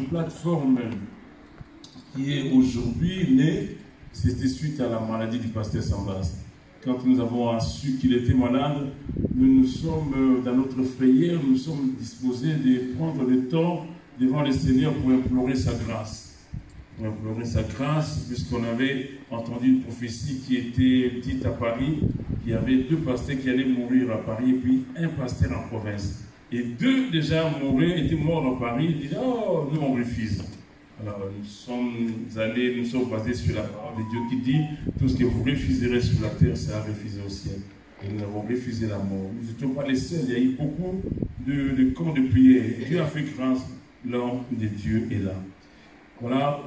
plateforme qui est aujourd'hui née, c'était suite à la maladie du pasteur Sambas. Quand nous avons su qu'il était malade, nous sommes, dans notre frayeur, nous sommes disposés de prendre le temps devant le Seigneur pour implorer sa grâce. Pour implorer sa grâce, puisqu'on avait entendu une prophétie qui était dite à Paris, qu'il y avait 2 pasteurs qui allaient mourir à Paris et puis un pasteur en province. Et 2 déjà étaient morts à Paris, ils disaient « Oh, nous on refuse ». Alors nous sommes basés sur la parole de Dieu qui dit « Tout ce que vous refuserez sur la terre sera refusé au ciel ». Et nous avons refusé la mort. Nous n'étions pas les seuls, il y a eu beaucoup de camps de prière. Dieu a fait grâce, l'homme de Dieu est là. Voilà.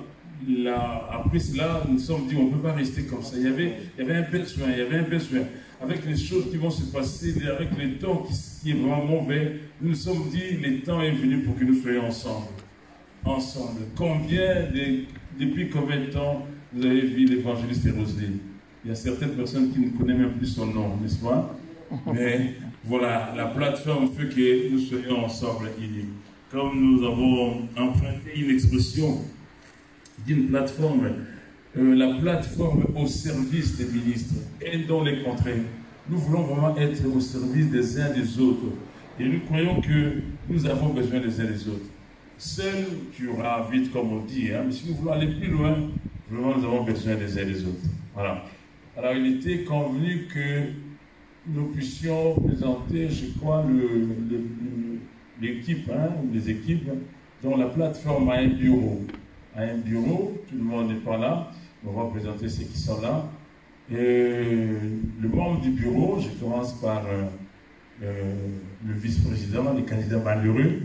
Après cela, nous nous sommes dit, on ne peut pas rester comme ça. Il y avait un besoin, Avec les choses qui vont se passer, avec le temps qui est vraiment mauvais, nous nous sommes dit, le temps est venu pour que nous soyons ensemble. Depuis combien de temps vous avez vu l'évangéliste Roselyne? Il y a certaines personnes qui ne connaissent même plus son nom, n'est-ce pas? Mais voilà, la plateforme fait que nous soyons ensemble unis. Comme nous avons emprunté une expression d'une plateforme, la plateforme au service des ministres, et dans les contrées. Nous voulons vraiment être au service des uns des autres. Et nous croyons que nous avons besoin des uns des autres. Seul, tu auras vite, comme on dit, hein, mais si nous voulons aller plus loin, vraiment nous avons besoin des uns des autres. Voilà. Alors il était convenu que nous puissions présenter, je crois, l'équipe, les équipes, dont la plateforme a un bureau. Tout le monde n'est pas là, on va présenter ceux qui sont là. Et le membre du bureau, je commence par le vice-président, le candidat malheureux,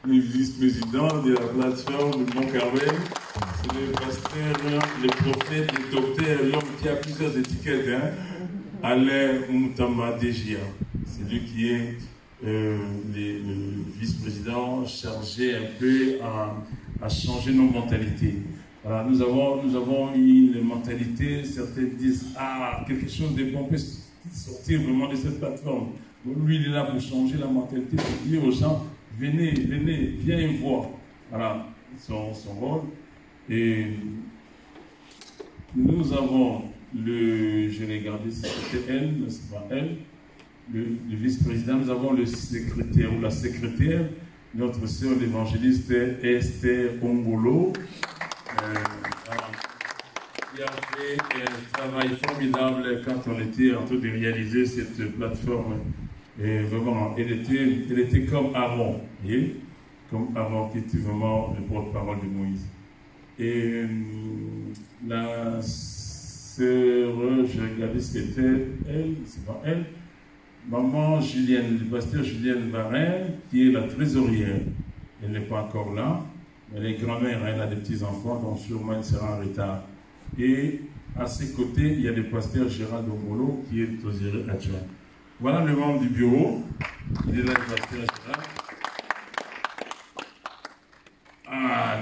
le vice-président de la plateforme de Mont-Carmel, c'est le pasteur, le prophète, le docteur, l'homme qui a plusieurs étiquettes, Alain Moutamba Degia. C'est lui qui est le vice-président chargé un peu à changer nos mentalités. Voilà, nous avons eu une mentalité, certains disent quelque chose de bon peut sortir vraiment de cette plateforme. Donc, lui, il est là pour changer la mentalité, pour dire aux gens, venez, viens et voir. Voilà, son rôle. Et nous avons je l'ai gardé, c'était elle, mais c'est pas elle. Le vice-président, nous avons le secrétaire ou la secrétaire, notre sœur l'évangéliste Esther Ongolo, qui a fait un travail formidable quand on était en train de réaliser cette plateforme. Et vraiment, elle était comme Aaron, comme Aaron qui était vraiment le porte-parole de Moïse. Et la sœur, j'ai regardé ce qu'était elle, c'est pas elle, maman Julienne, le pasteur Julienne Varin, qui est la trésorière. Elle n'est pas encore là. Elle est grand-mère, elle a des petits-enfants, donc sûrement elle sera en retard. Et à ses côtés, il y a le pasteur Gérard Domolo, qui est le trésorier adjoint. Voilà le membre du bureau. Il est là, le pasteur Gérard.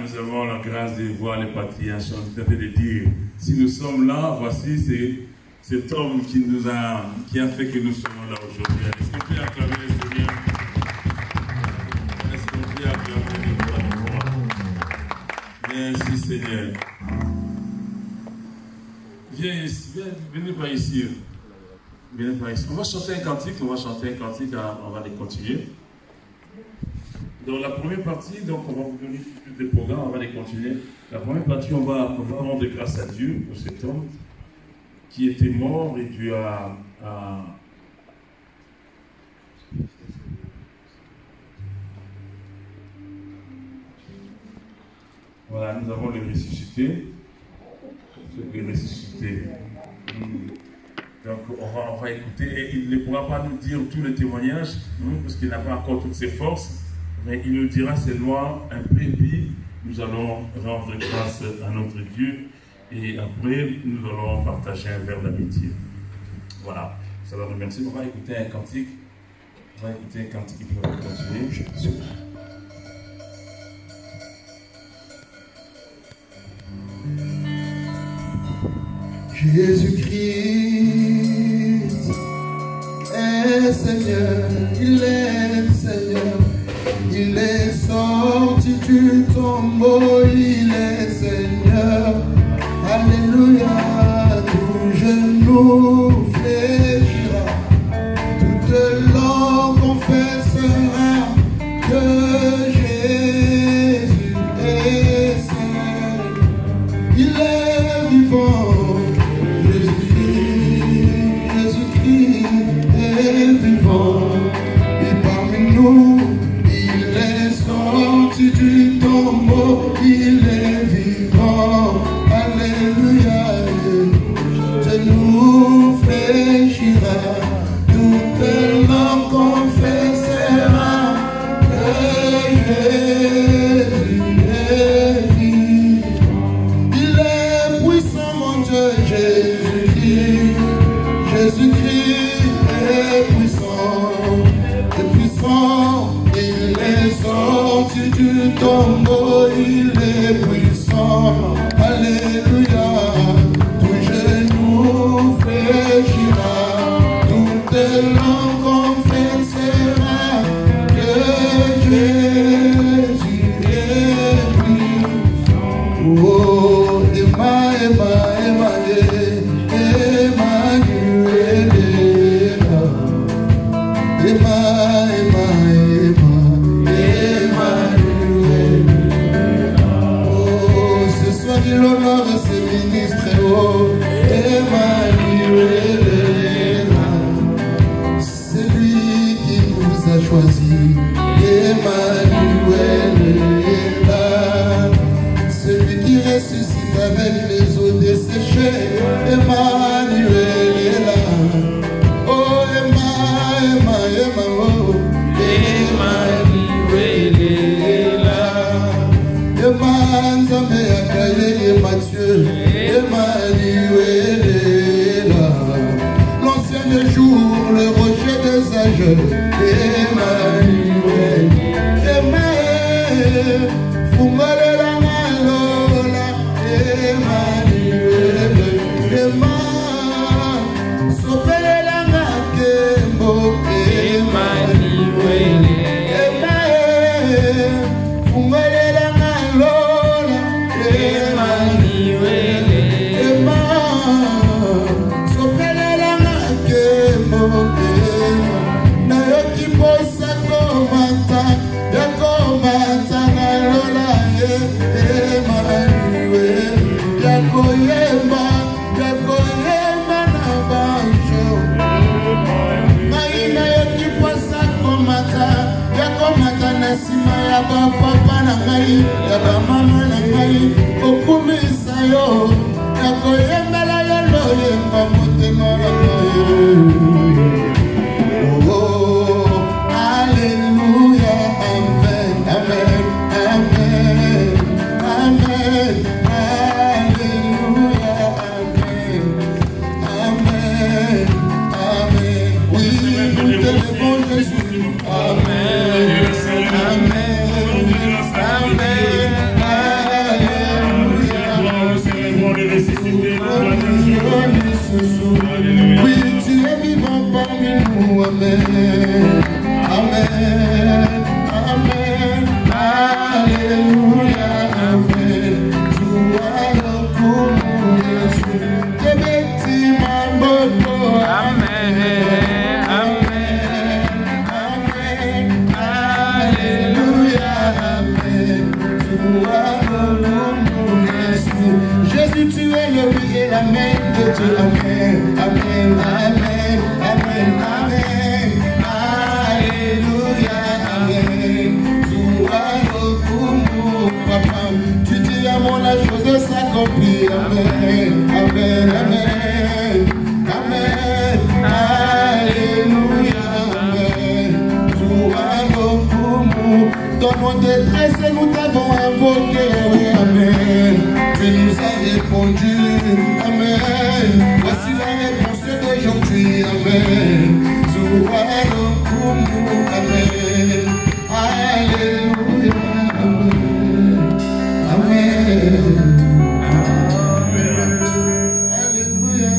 Nous avons la grâce de voir les patriarches. On est en train de dire, si nous sommes là, voici cet homme qui a fait que nous soyons là aujourd'hui. Est-ce qu'on peut acclamer le Seigneur? Est-ce qu'on peut acclamer le Seigneur? Merci Seigneur. Venez par ici. Venez par ici. On va chanter un cantique, on va les continuer. Dans la première partie, donc on va vous donner tous les programmes, on va les continuer. La première partie, on va rendre grâce à Dieu pour cet homme qui était mort et Dieu a voilà, nous avons le ressuscité. Donc on va écouter et il ne pourra pas nous dire tous les témoignages parce qu'il n'a pas encore toutes ses forces, mais il nous dira seulement un peu, puis nous allons rendre grâce à notre Dieu et après nous allons partager un verre d'amitié. Voilà, ça va nous remercier. On va écouter un cantique. Qui peut continuer. Jésus-Christ est Seigneur, il est Seigneur, Il est sorti du tombeau, il est Seigneur. Alléluia, tout genou fléchira, toute langue confessera que Jésus est Seigneur. Il est vivant, Jésus-Christ est vivant. Et parmi nous, il est sorti du tombeau, il est vivant. Alléluia, de nous fléchira, toute langue confessera que Jésus est vivant. Il est puissant, mon Dieu, Jésus-Christ. Jésus-Christ est puissant, il est sorti du tombeau, il est puissant. Alléluia, tout genou fléchira, toute langue confessera que Jésus est puissant. Oh, ce soir il honore ses ministres, oh, Emmanuel est là. C'est lui qui nous a choisis, Emmanuel est là. Celui qui ressuscite avec les eaux desséchées, Emmanuel est là. Oh, Emmanuel est là. Nzambe akaye Matthieu, Emmanuel est là. L'ancien des jours, le rocher des âges, Emmanuel. Emmanuel, Fumale la malola, Emmanuel. Emmanuel, Sopele la makembo, Emmanuel. Emmanuel, Fumale la malola, Emmanuel. Emmanuel, Sopele la makembo, na yo kiposa komata, ya komata na lola, Emmanuel. Ya koyemba na banjo, maina yo kiposa komata, ya komata na sima ya bapapa na ngai, ya bamama na ngai, okumisa yo, ya koyembela yo loyemba motema na ngai. Oh, Alléluia, amen, amen, amen, amen, Alléluia, amen, amen, amen. Oui, nous t'élevons Jésus, amen, amen, amen, Alléluia. Oui, tu es vivant parmi nous, amen, amen, amen, Alléluia, amen. Toi le coup, Jésus, te bêtis ma moto, amen, amen, amen, Alléluia, amen. Toi le coup, Jésus, Jésus, tu es le oui et l'amen de Dieu, amen, amen, amen, amen, amen, Alléluia, amen. Toi le coup, papa, tu dis à mon la chose s'accomplit, amen, amen, amen, amen, Alléluia, amen. Toi le coup, dans nos détresses nous t'avons invoqué, amen. Tu nous as répondu, amen. Voici la réponse d'aujourd'hui, amen. Toi le coup, amen, Alléluia, amen, amen. Alléluia.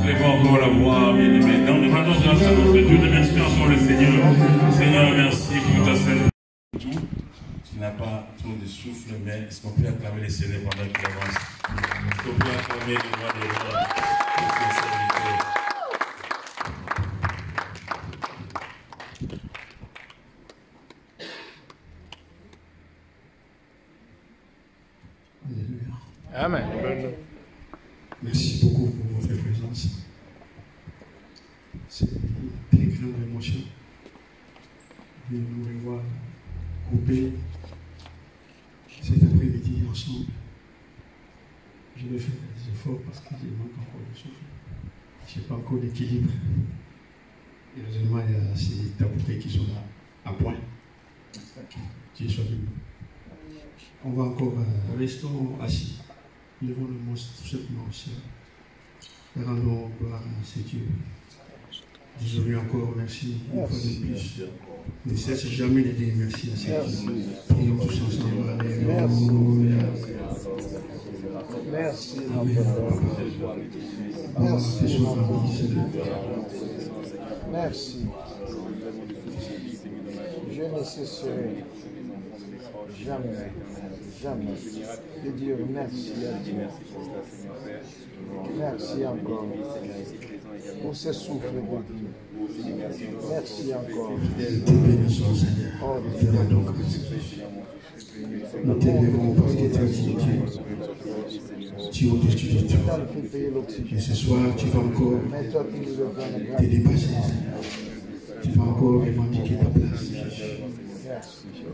Lève encore la voix, bien-aimés. Dans le nom de Dieu, remercions encore le Seigneur. Seigneur, merci pour ta sainte qui n'a pas trop de souffle, mais est-ce qu'on peut acclamer les Seigneurs pendant qu'il avance? Est-ce qu'on peut acclamer le roi des rois pour ses serviteurs? Amen. Merci beaucoup pour votre présence. C'est une très grande émotion de nous revoir groupés cet après-midi ensemble. Je vais faire des efforts parce que je manque encore de souffle. Je n'ai pas encore d'équilibre. Heureusement, il y a ces tabourets qui sont là à point. Qui sont debout. On va encore restons assis. Levons le mot tout simplement au ciel. Et rendons gloire à ce Dieu. Disons-lui encore merci une fois de plus. Ne cesse jamais de dire merci à ce Dieu. Prions tous ensemble. Alléluia. Merci. Amen. Merci. Merci. Je ne cesserai jamais de dire merci à Dieu. Merci encore pour ce souffle de Dieu. Merci encore. Oh, nous t'élèverons parce que tu es Dieu. Tu es au-dessus de tout. Et ce soir, tu vas encore te dépasser. Tu vas encore revendiquer ta place.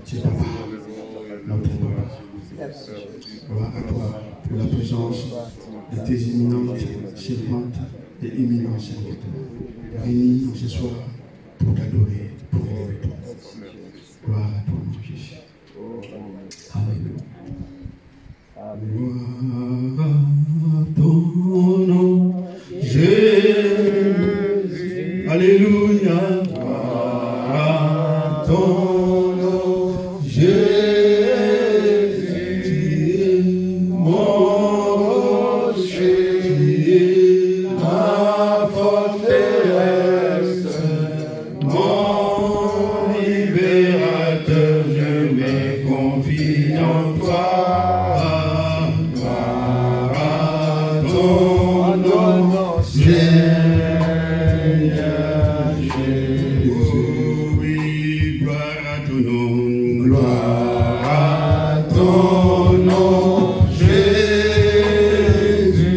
Tu es papa, notre papa. Gloire à toi pour la présence de tes éminentes servantes et éminents serviteurs. Réunis ce soir pour t'adorer, pour élever ton nom. Gloire à toi, mon Jésus. Alléluia. Gloire à ton nom, Jésus. Alléluia. Gloire à ton nom, Jésus. Mon rocher, ma forteresse, mon libérateur, je me confie en toi. Gloire à ton nom, Seigneur Jésus. Oh oui, gloire à ton nom, gloire à ton nom, Jésus.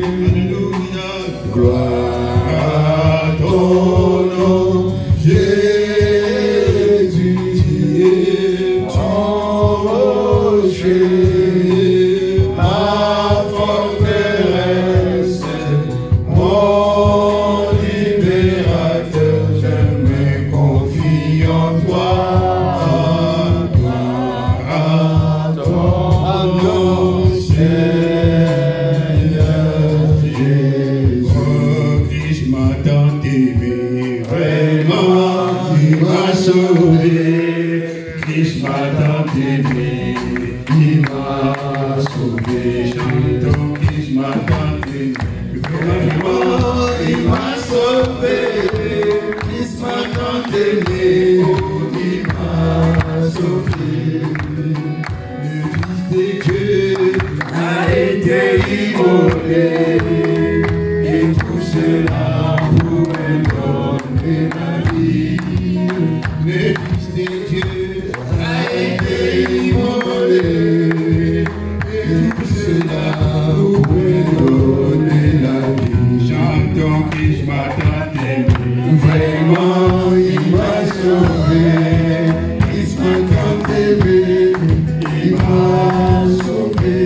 Alléluia. Gloire à ton nom, Jésus. Tu es ton rocher, ma forteresse, mon libérateur, je me confie en toi. Gloire à ton nom, Seigneur Jésus. Oh, Christ m'a tant aimé, vraiment, il m'a sauvé. Christ m'a tant aimé, il m'a sauvé. Chantons, Christ m'a tant aimé, vraiment, il m'a sauvé. Christ m'a tant aimé, il m'a sauvé. Le Fils de Dieu a été immolé, et tout cela pour me donner la vie. Le Fils de Dieu a été immolé, et tout cela pour me donner la vie. Chantons Christ m'a tant aimé, vraiment il m'a sauvé. Christ m'a tant aimé, il m'a sauvé.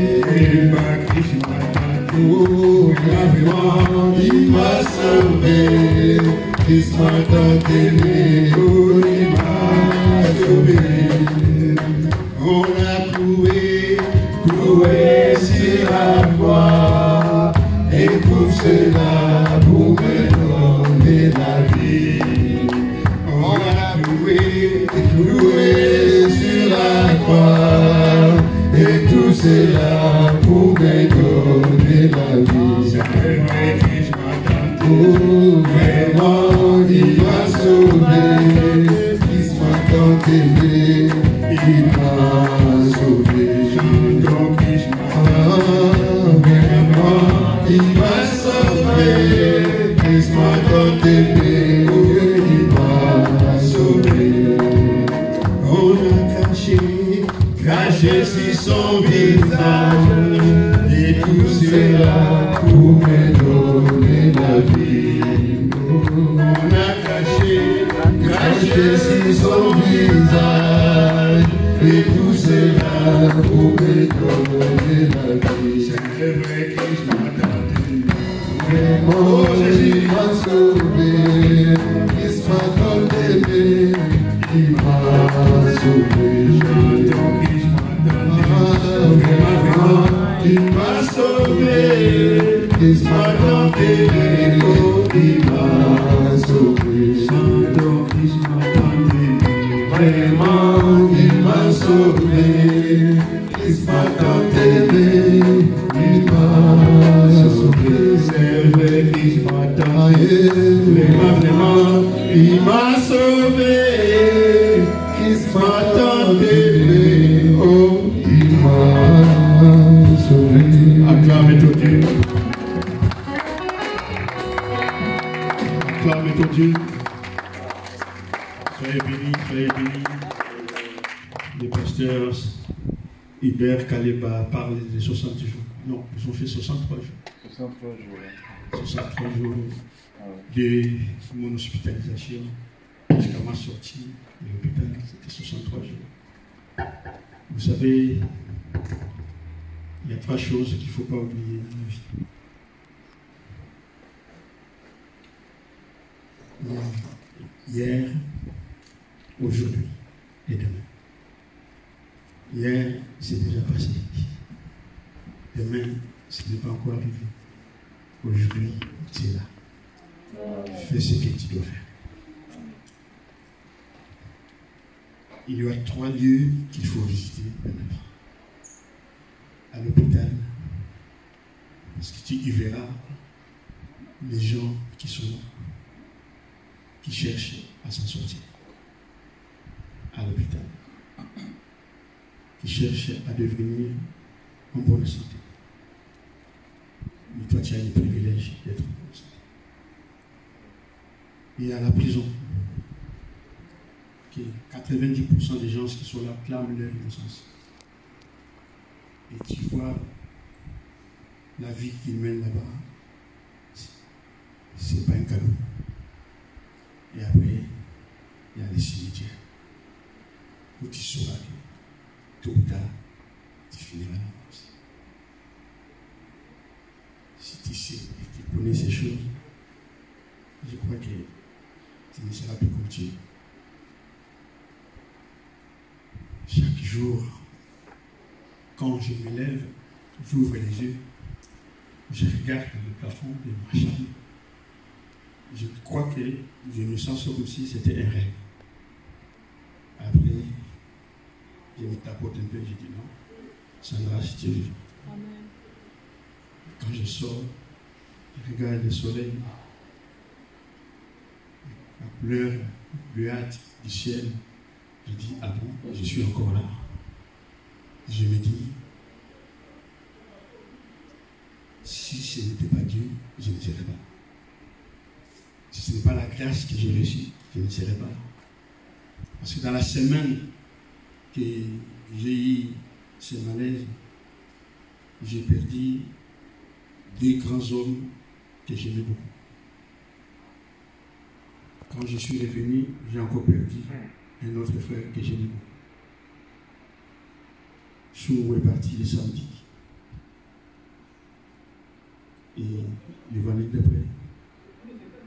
Christ m'a tant aimé, vraiment il m'a sauvé. Christ m'a tant aimé, oh, il m'a sauvé. On l'a cloué sur la croix, et pour cela, pour me donner la vie. On l'a cloué sur la croix, et tout cela pour me donner la vie. C'est vrai, Christ m'a tant aimé, vraiment il m'a sauvé. Christ m'a tant aimé, il m'a sauvé. Christ m'a tant aimé, il m'a sauvé. On a caché sur son visage, et tout cela pour me donner la vie. On a caché sur son visage, et tout cela pour me donner la vie. C'est vrai que je m'attendais. Vraiment, il m'a sauvé, il m'a tant aimé, il m'a sauvé. Vraiment, il m'a sauvé, il m'a tant aimé, il m'a sauvé. Vraiment, il m'a sauvé, il m'a tant aimé, il m'a sauvé. C'est vrai qu'il m'a tant aimé, vraiment, il m'a sauvé, il m'a tant aimé, oh, il m'a sauvé. Acclamez ton Dieu. Acclamez ton Dieu. Soyez bénis, soyez bénis. Les pasteurs Hubert Kaleba parlent de 60 jours. Non, ils ont fait 63 jours. 63 jours. 63 jours de mon hospitalisation jusqu'à ma sortie de l'hôpital. C'était 63 jours. Vous savez, il y a 3 choses qu'il ne faut pas oublier dans la vie. Hier, aujourd'hui et demain. Hier, c'est déjà passé. Demain, ce n'est pas encore arrivé. Aujourd'hui, c'est là. Fais ce que tu dois faire. Il y a 3 lieux qu'il faut visiter dans la vie. À l'hôpital, parce que tu y verras les gens qui sont là, qui cherchent à s'en sortir. À l'hôpital, qui cherchent à devenir en bonne santé. Mais toi, tu as le privilège d'être en bonne santé. Et à la prison, que 90% des gens qui sont là clament leur innocence. Et tu vois la vie qu'ils mènent là-bas, c'est pas un cadeau. Et après, il y a les cimetières où tu sauras que tôt ou tard, tu finiras la mort. Si tu sais et tu connais ces choses, je crois que tu ne seras plus comme tu es. Chaque jour, quand je me lève, j'ouvre les yeux, je regarde le plafond de ma chambre. Je crois que je me sens comme si c'était un rêve. Après, je me tapote un peu, je dis non, Sandra, si tu es vivant. Quand je sors, je regarde le soleil, la couleur bleuâtre du ciel. Je dis, ah bon, je suis encore là. Je me dis, si ce n'était pas Dieu, je ne serais pas. Si ce n'est pas la grâce que j'ai reçue, je ne serais pas là. Parce que dans la semaine que j'ai eu ce malaise, j'ai perdu 2 grands hommes que j'aimais beaucoup. Quand je suis revenu, j'ai encore perdu un autre frère que j'aimais beaucoup. Chou est parti le samedi. Et le vendredi d'après,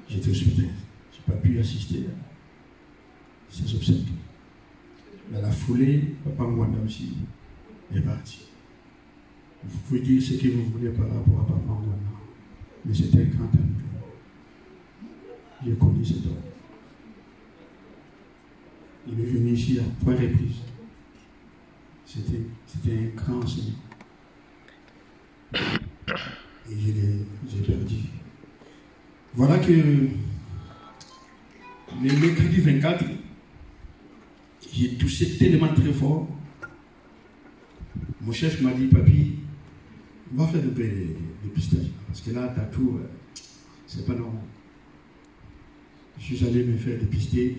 j'étais hospitalisé. Je n'ai pas pu assister à ces obsèques. Dans la foulée, Papa Mwanda aussi est parti. Vous pouvez dire ce que vous voulez par rapport à Papa Mwanda, mais c'était un grand ami. J'ai connu cet homme. Il est venu ici à 3 reprises. C'était un grand enseignant. Et j'ai perdu. Voilà que le mercredi 24, j'ai touché tellement très fort. Mon chef m'a dit, papy, on va faire un peu de pistage. Parce que là, tu as tout. c'est pas normal. Je suis allé me faire dépister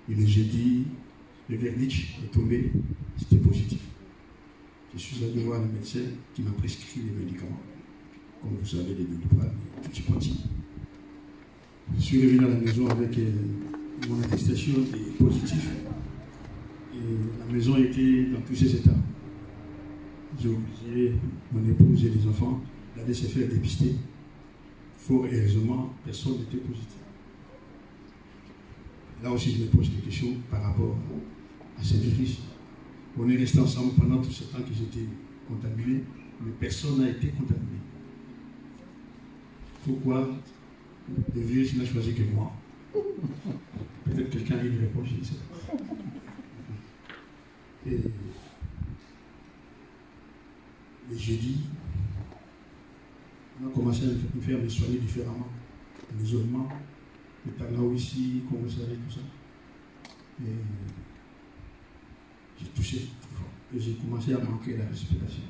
et le jeudi, le verdict est tombé, c'était positif. Je suis allé voir le médecin qui m'a prescrit les médicaments. Comme vous savez, les Doliprane, tout est parti. Je suis revenu à la maison avec mon attestation est positive. Et la maison était dans tous ses états. J'ai obligé mon épouse et les enfants d'aller se faire dépister. Fort heureusement, personne n'était positif. Là aussi, je me pose des questions par rapport à ce virus. On est resté ensemble pendant tout ce temps que j'étais contaminé, mais personne n'a été contaminé. Pourquoi le virus n'a choisi que moi? Peut-être quelqu'un a une réponse, je ne sais pas. Et le jeudi, on a commencé à me faire me soigner différemment. L'isolement, le talent ici, comme vous savez, tout ça. Et j'ai touché tout fort. Et j'ai commencé à manquer la respiration.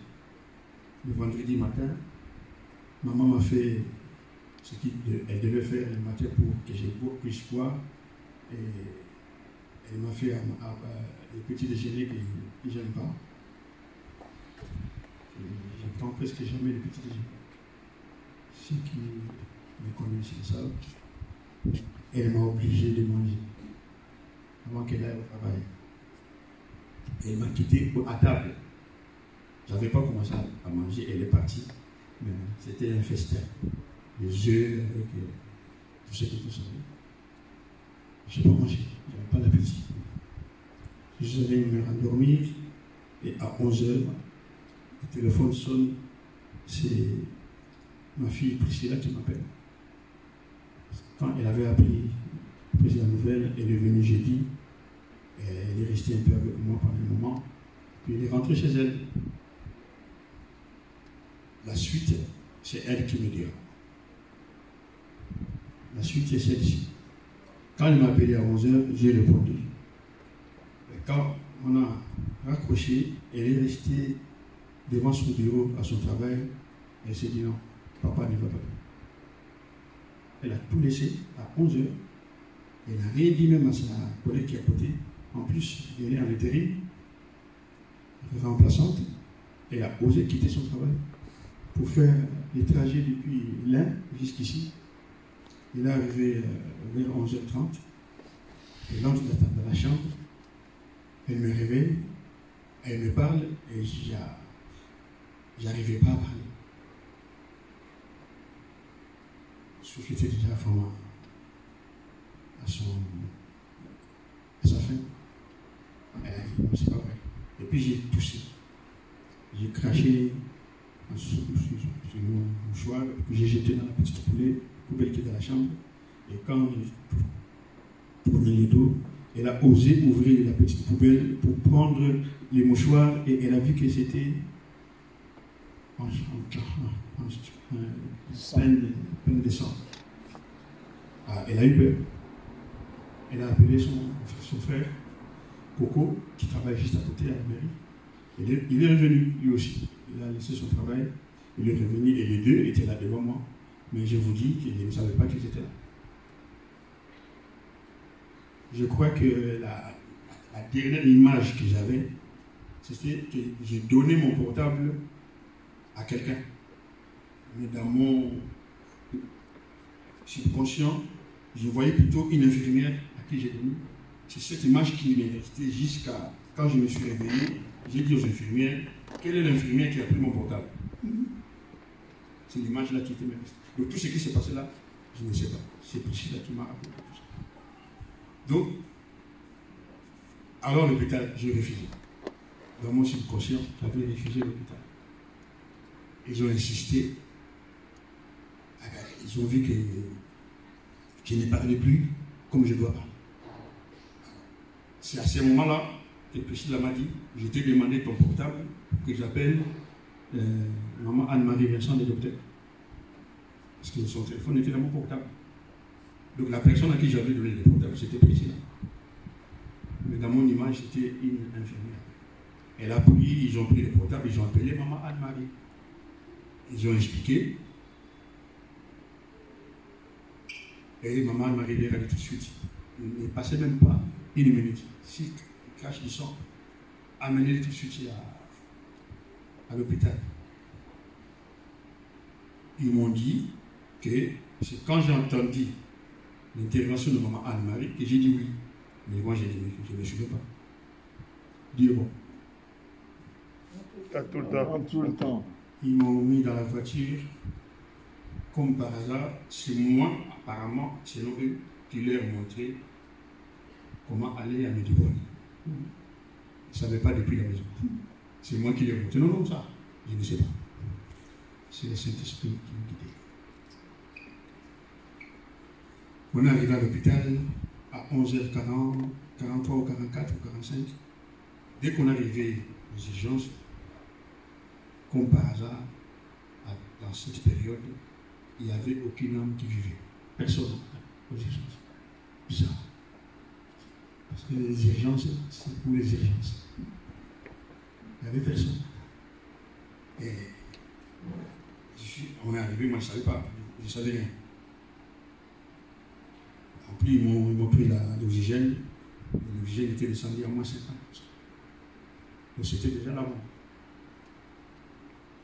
Le vendredi matin, maman m'a fait ce qu'elle devait faire le matin pour que je puisse boire. Et elle m'a fait les petits déjeuners que je n'aime pas. Je ne prends presque jamais les petits déjeuners. Ceux qui me connaissent, ils savent. Elle m'a obligé de manger avant qu'elle aille au travail. Elle m'a quitté à table. Je n'avais pas commencé à manger, elle est partie. Mais c'était un festin. Les œufs avec tout ce que vous savez. Je n'ai pas mangé, je n'avais pas d'appétit. Je suis allé me rendormir et à 11h, le téléphone sonne. C'est ma fille Priscilla qui m'appelle. Quand elle avait appris la nouvelle, elle est venue jeudi. Elle est restée un peu avec moi pendant un moment. Puis elle est rentrée chez elle. La suite, c'est elle qui me dira. La suite est celle-ci. Quand elle m'a appelé à 11h, j'ai répondu. Et quand on a raccroché, elle est restée devant son bureau à son travail. Elle s'est dit non, papa ne va pas. Elle a tout laissé à 11h. Elle n'a rien dit même à sa collègue qui est à côté. En plus, elle est en intérim, remplaçante. Elle a osé quitter son travail pour faire les trajets depuis l'Ain jusqu'ici. Elle est arrivée vers 11h30. Elle entre dans la chambre. Elle me réveille. Elle me parle et j'arrivais pas à parler. Le souffle était déjà vraiment à sa fin. C'est pas vrai. Et puis j'ai toussé. J'ai craché sur mon mouchoir que j'ai jeté dans la petite poubelle qui est dans la chambre. Et quand j'ai tourné les dos, elle a osé ouvrir la petite poubelle pour prendre les mouchoirs et elle a vu que c'était plein de sang. Elle a eu peur. Elle a appelé son frère, Coco, qui travaille juste à côté à la mairie. Il est revenu, lui aussi. Il a laissé son travail, il est revenu et les deux étaient là devant moi. Mais je vous dis qu'ils ne savaient pas qu'ils étaient là. Je crois que la dernière image que j'avais, c'était que j'ai donné mon portable à quelqu'un. Mais dans mon subconscient, je voyais plutôt une infirmière à qui j'ai donné. C'est cette image qui m'est restée jusqu'à quand je me suis réveillé. J'ai dit aux infirmières, quelle est l'infirmière qui a pris mon portable? C'est l'image-là qui était restée. Donc tout ce qui s'est passé là, je ne sais pas. C'est Priscilla qui m'a appelé. Donc, alors l'hôpital, j'ai refusé. Dans mon subconscient, j'avais refusé l'hôpital. Ils ont insisté. Ils ont vu que je ne parlais plus comme je dois parler. C'est à ce moment-là que Priscilla m'a dit, je t'ai demandé ton portable que j'appelle maman Anne-Marie Vincent, le docteur. Parce que son téléphone était dans mon portable. Donc la personne à qui j'avais donné le portable, c'était Priscilla. Mais dans mon image, c'était une infirmière. Elle a pris, ils ont pris le portable, ils ont appelé maman Anne-Marie. Ils ont expliqué. Et maman m'a réveillé tout de suite. Il ne passait même pas une minute. Si il crache du sang, amenez-le tout de suite à l'hôpital. Ils m'ont dit que c'est quand j'ai entendu l'intervention de maman Anne-Marie que j'ai dit oui. Mais moi, je ne me souviens pas. Dieu bon. Tout le temps. Tout le temps. Ils m'ont mis dans la voiture. Comme par hasard, c'est moi, apparemment, selon eux, qui leur montrait comment aller à Medibone. Ils ne savaient pas depuis la maison. C'est moi qui leur montrais. Non, ça, je ne sais pas. C'est le Saint-Esprit qui me guidait. On est arrivé à l'hôpital à 11h40, 43 ou 44 ou 45. Dès qu'on est arrivé aux urgences, comme par hasard, dans cette période, il n'y avait aucune âme qui vivait. Personne aux urgences. Bizarre. Parce que les urgences, c'est pour les urgences. Il n'y avait personne. Et on est arrivé, moi je ne savais pas. Je ne savais rien. En plus, ils m'ont pris l'oxygène. L'oxygène était descendu à moins 50%. Donc c'était déjà la mort.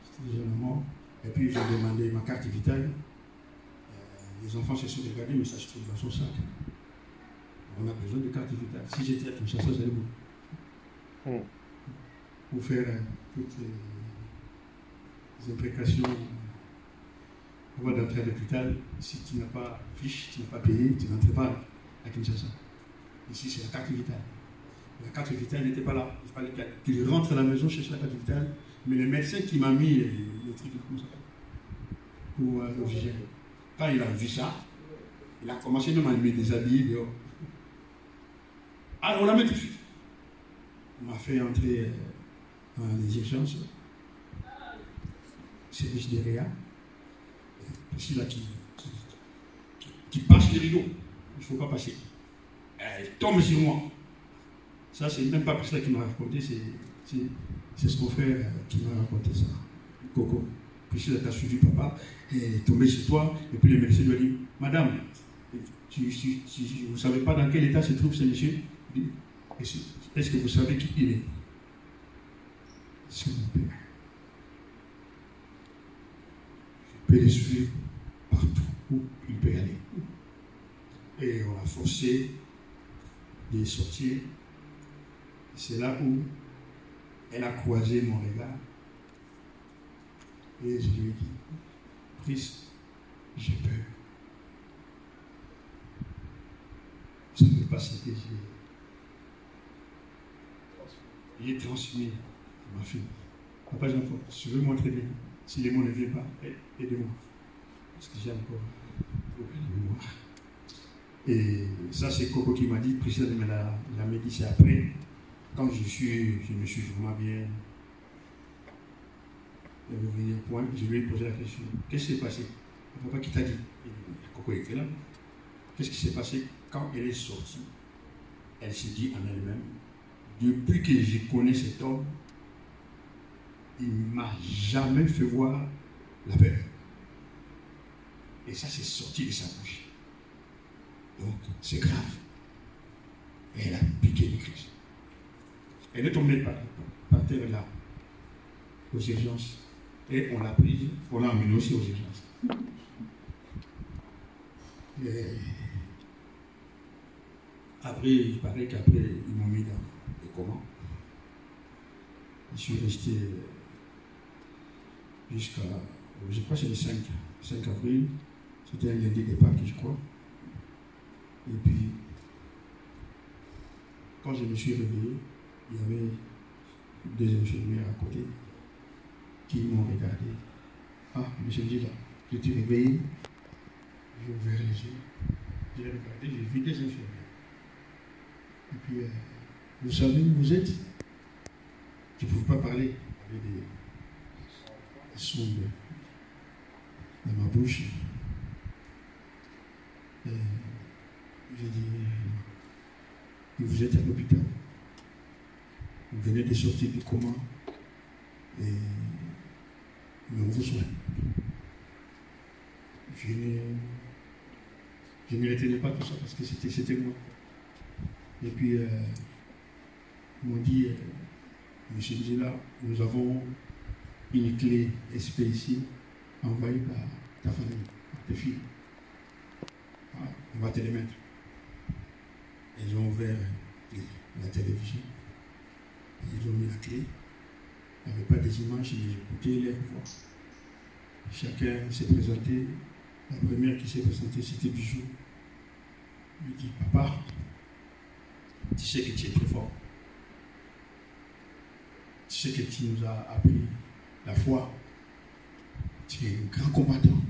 C'était déjà la mort. Et puis j'ai demandé ma carte vitale. Les enfants se sont regardés, mais ça se trouve dans son sac. On a besoin de carte vitale. Si j'étais à Kinshasa, j'allais mourir. Pour faire toutes les imprécations avant d'entrer à l'hôpital. Si tu n'as pas fiche, tu n'as pas payé, tu n'entres pas à Kinshasa. Ici, c'est la carte vitale. La carte vitale n'était pas là. Il fallait qu'il rentre à la maison, chercher la carte vitale. Mais le médecin qui m'a mis le truc comme ça, pour l'oxygène, quand il a vu ça, il a commencé même à me déshabiller dehors. Alors on l'a mis tout de suite. On m'a fait entrer dans les urgences. Service de réa. Ici là qui passe les rideaux. Il ne faut pas passer. Elle tombe sur moi. Ça, c'est même pas Priscilla qui m'a raconté, c'est son frère qui m'a raconté ça. Coco. Priscilla t'a suivi papa, elle est tombée sur toi, et puis le médecin lui a dit, Madame, vous ne savez pas dans quel état se trouve ce monsieur? Est-ce que vous savez qui il est? C'est mon père. Je peux le suivre partout où il peut aller. Et on a forcé de sortir. C'est là où elle a croisé mon regard. Et je lui ai dit, Chris, j'ai peur. Ça ne peut pas ce que j'ai transmis à ma fille. Papa Jean-Paul, je veux moi très bien. Si les mots ne viennent pas, aidez-moi. Parce que j'ai encore beaucoup de mémoire. Et ça, c'est Coco qui m'a dit, Priscilla me l'a dit, c'est après. Quand je me suis vraiment bien revenu au point, je lui ai posé la question. Qu'est-ce qui s'est passé? Papa qui t'a dit? Coco était là. Qu'est-ce qui s'est passé? Quand elle est sortie, elle s'est dit en elle-même, depuis que je connais cet homme, il ne m'a jamais fait voir la peur. Et ça, c'est sorti de sa bouche. Donc, c'est grave. Et elle a piqué le Christ. Elle est tombée par terre là, aux urgences. Et on l'a prise, on l'a emmenée aussi aux urgences. Et après, il paraît qu'après, ils m'ont mis dans le coma. Je suis resté jusqu'à, je crois que c'est le 5 avril. C'était un lundi de Pâques, je crois. Et puis, quand je me suis réveillé, il y avait deux infirmières à côté qui m'ont regardé. Ah, monsieur dit là, je t'ai réveillé, j'ai ouvert les yeux, j'ai regardé, j'ai vu des infirmières. Et puis, vous savez où vous êtes? Je ne pouvais pas parler avec des sons dans ma bouche. Et j'ai dit, vous êtes à l'hôpital. Vous venez de sortir du coma et on vous soigne. Je Je ne retenais pas tout ça parce que c'était moi. Et puis, ils m'ont dit, monsieur Djila, nous avons une clé SP ici, envoyée par ta famille, par tes filles. Voilà, on va te les mettre. Ils ont ouvert la télévision. Ils ont mis la clé. Il n'y avait pas des images, mais j'écoutais les voix. Chacun s'est présenté. La première qui s'est présentée, c'était Bijou. Il me dit, papa, tu sais que tu es très fort. Tu sais que tu nous as appris la foi. Tu es un grand combattant.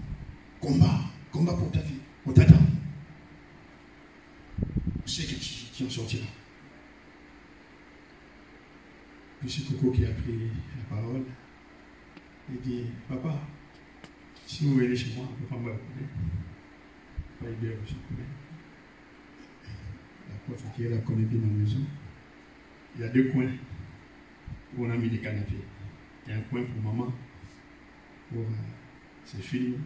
Combat pour ta vie. On t'attend. Je sais que tu en sortiras. Puis c'est Coco qui a pris la parole. Il dit, papa, si vous venez chez moi, on ne peut pas me reconnaître. Pas bien aussi connaître. La porte qui est là, connaît bien ma maison. Il y a 2 coins où on a mis des canapés. Il y a un coin pour maman, pour ses filles,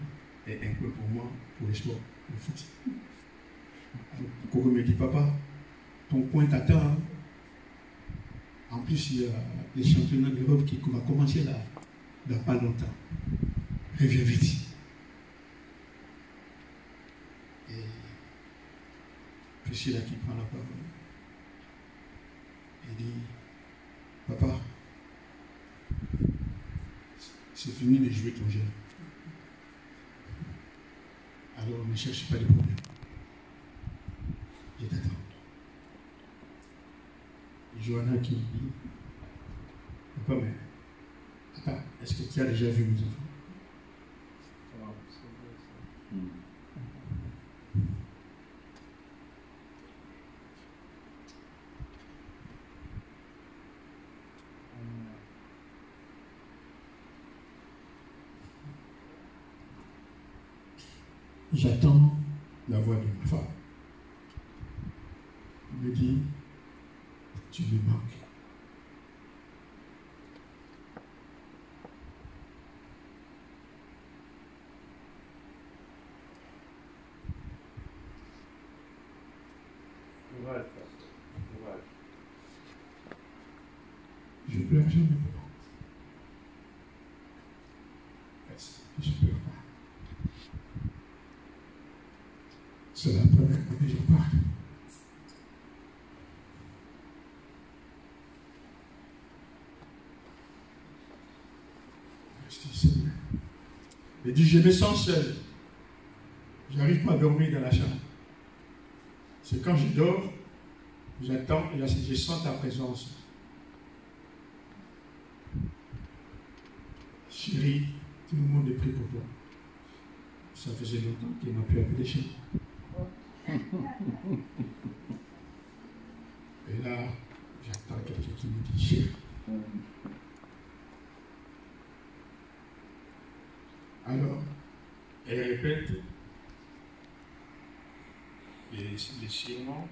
et un coin pour moi, pour le sport, le foot. Alors, Coco me dit, papa, ton coin t'attend. En plus, il y a les championnats d'Europe qui vont commencer là, dans pas longtemps. Reviens vite. Et Priscilla qui prend la parole. Elle dit, papa, c'est fini de jouer ton jeu. Alors ne cherche pas de problème. Je t'attends. Johanna qui dit, papa, mais attends, est-ce que tu as déjà vu mes enfants? J'attends la voix de ma femme. Elle me dit, tu me manques. Je pleure jamais. Je pleure pas. C'est la première fois que je parle. Il dit, je me sens seul. Je n'arrive pas à dormir dans la chambre. C'est quand je dors, j'attends et je sens ta présence. Chérie, tout le monde est pris pour toi. Ça faisait longtemps qu'il m'a pu appeler chez moi. Et là, j'attends quelqu'un qui me dit, chérie. Alors, elle répète les serments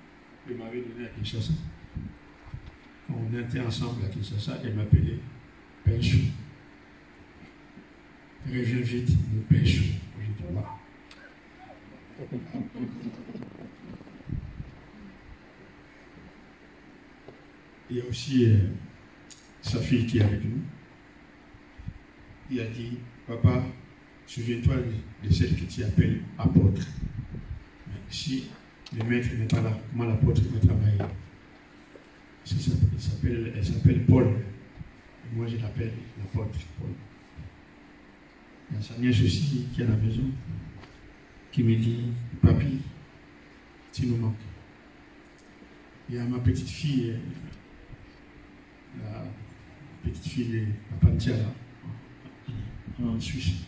qu'elle m'avait donné à Kinshasa. Quand on était ensemble à Kinshasa, elle m'appelait Penchou. Reviens vite, le Penchou. J'ai dit, waouh. Il y a aussi sa fille qui est avec nous. Il a dit, papa, souviens-toi de celle que tu appelles apôtre. Mais si le maître n'est pas là, comment l'apôtre va travailler? Elle s'appelle Paul. Et moi, je l'appelle l'apôtre Paul. Il y a sa nièce aussi qui est à la maison, qui me dit, papi, tu nous manques. Il y a ma petite fille, la petite fille de Papantia, en Suisse.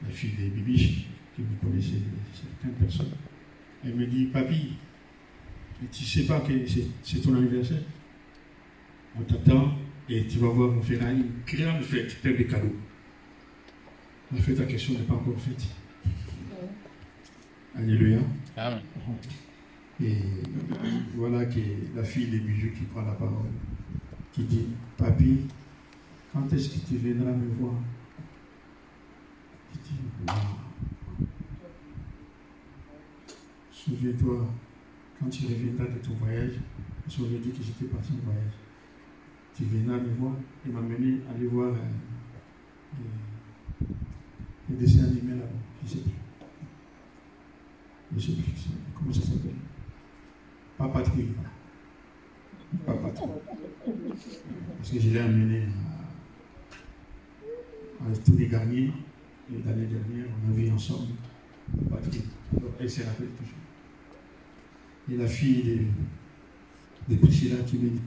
La fille des Bibiches, que vous connaissez, certaines personnes. Elle me dit, papi, tu ne sais pas que c'est ton anniversaire? On t'attend et tu vas voir, on fera une grande fête, plein de cadeaux. La fête à question n'est pas encore faite. Alléluia. Amen. Et voilà que la fille des bijoux qui prend la parole, qui dit, papi, quand est-ce que tu viendras me voir? Je dis, waouh. souviens-toi, quand tu reviendras de ton voyage, j'aurais dit que j'étais parti en voyage. Tu viendras me voir et m'amener à aller voir les dessins animés là-bas. Je ne sais plus. Je ne sais plus comment ça s'appelle. Pas Patrouille. Pas Patrouille. Parce que je l'ai amené à tous les gagnés. Et l'année dernière, on a vu ensemble Patrouille. Alors, elle se rappelle toujours. Et la fille de Priscilla qui me dit,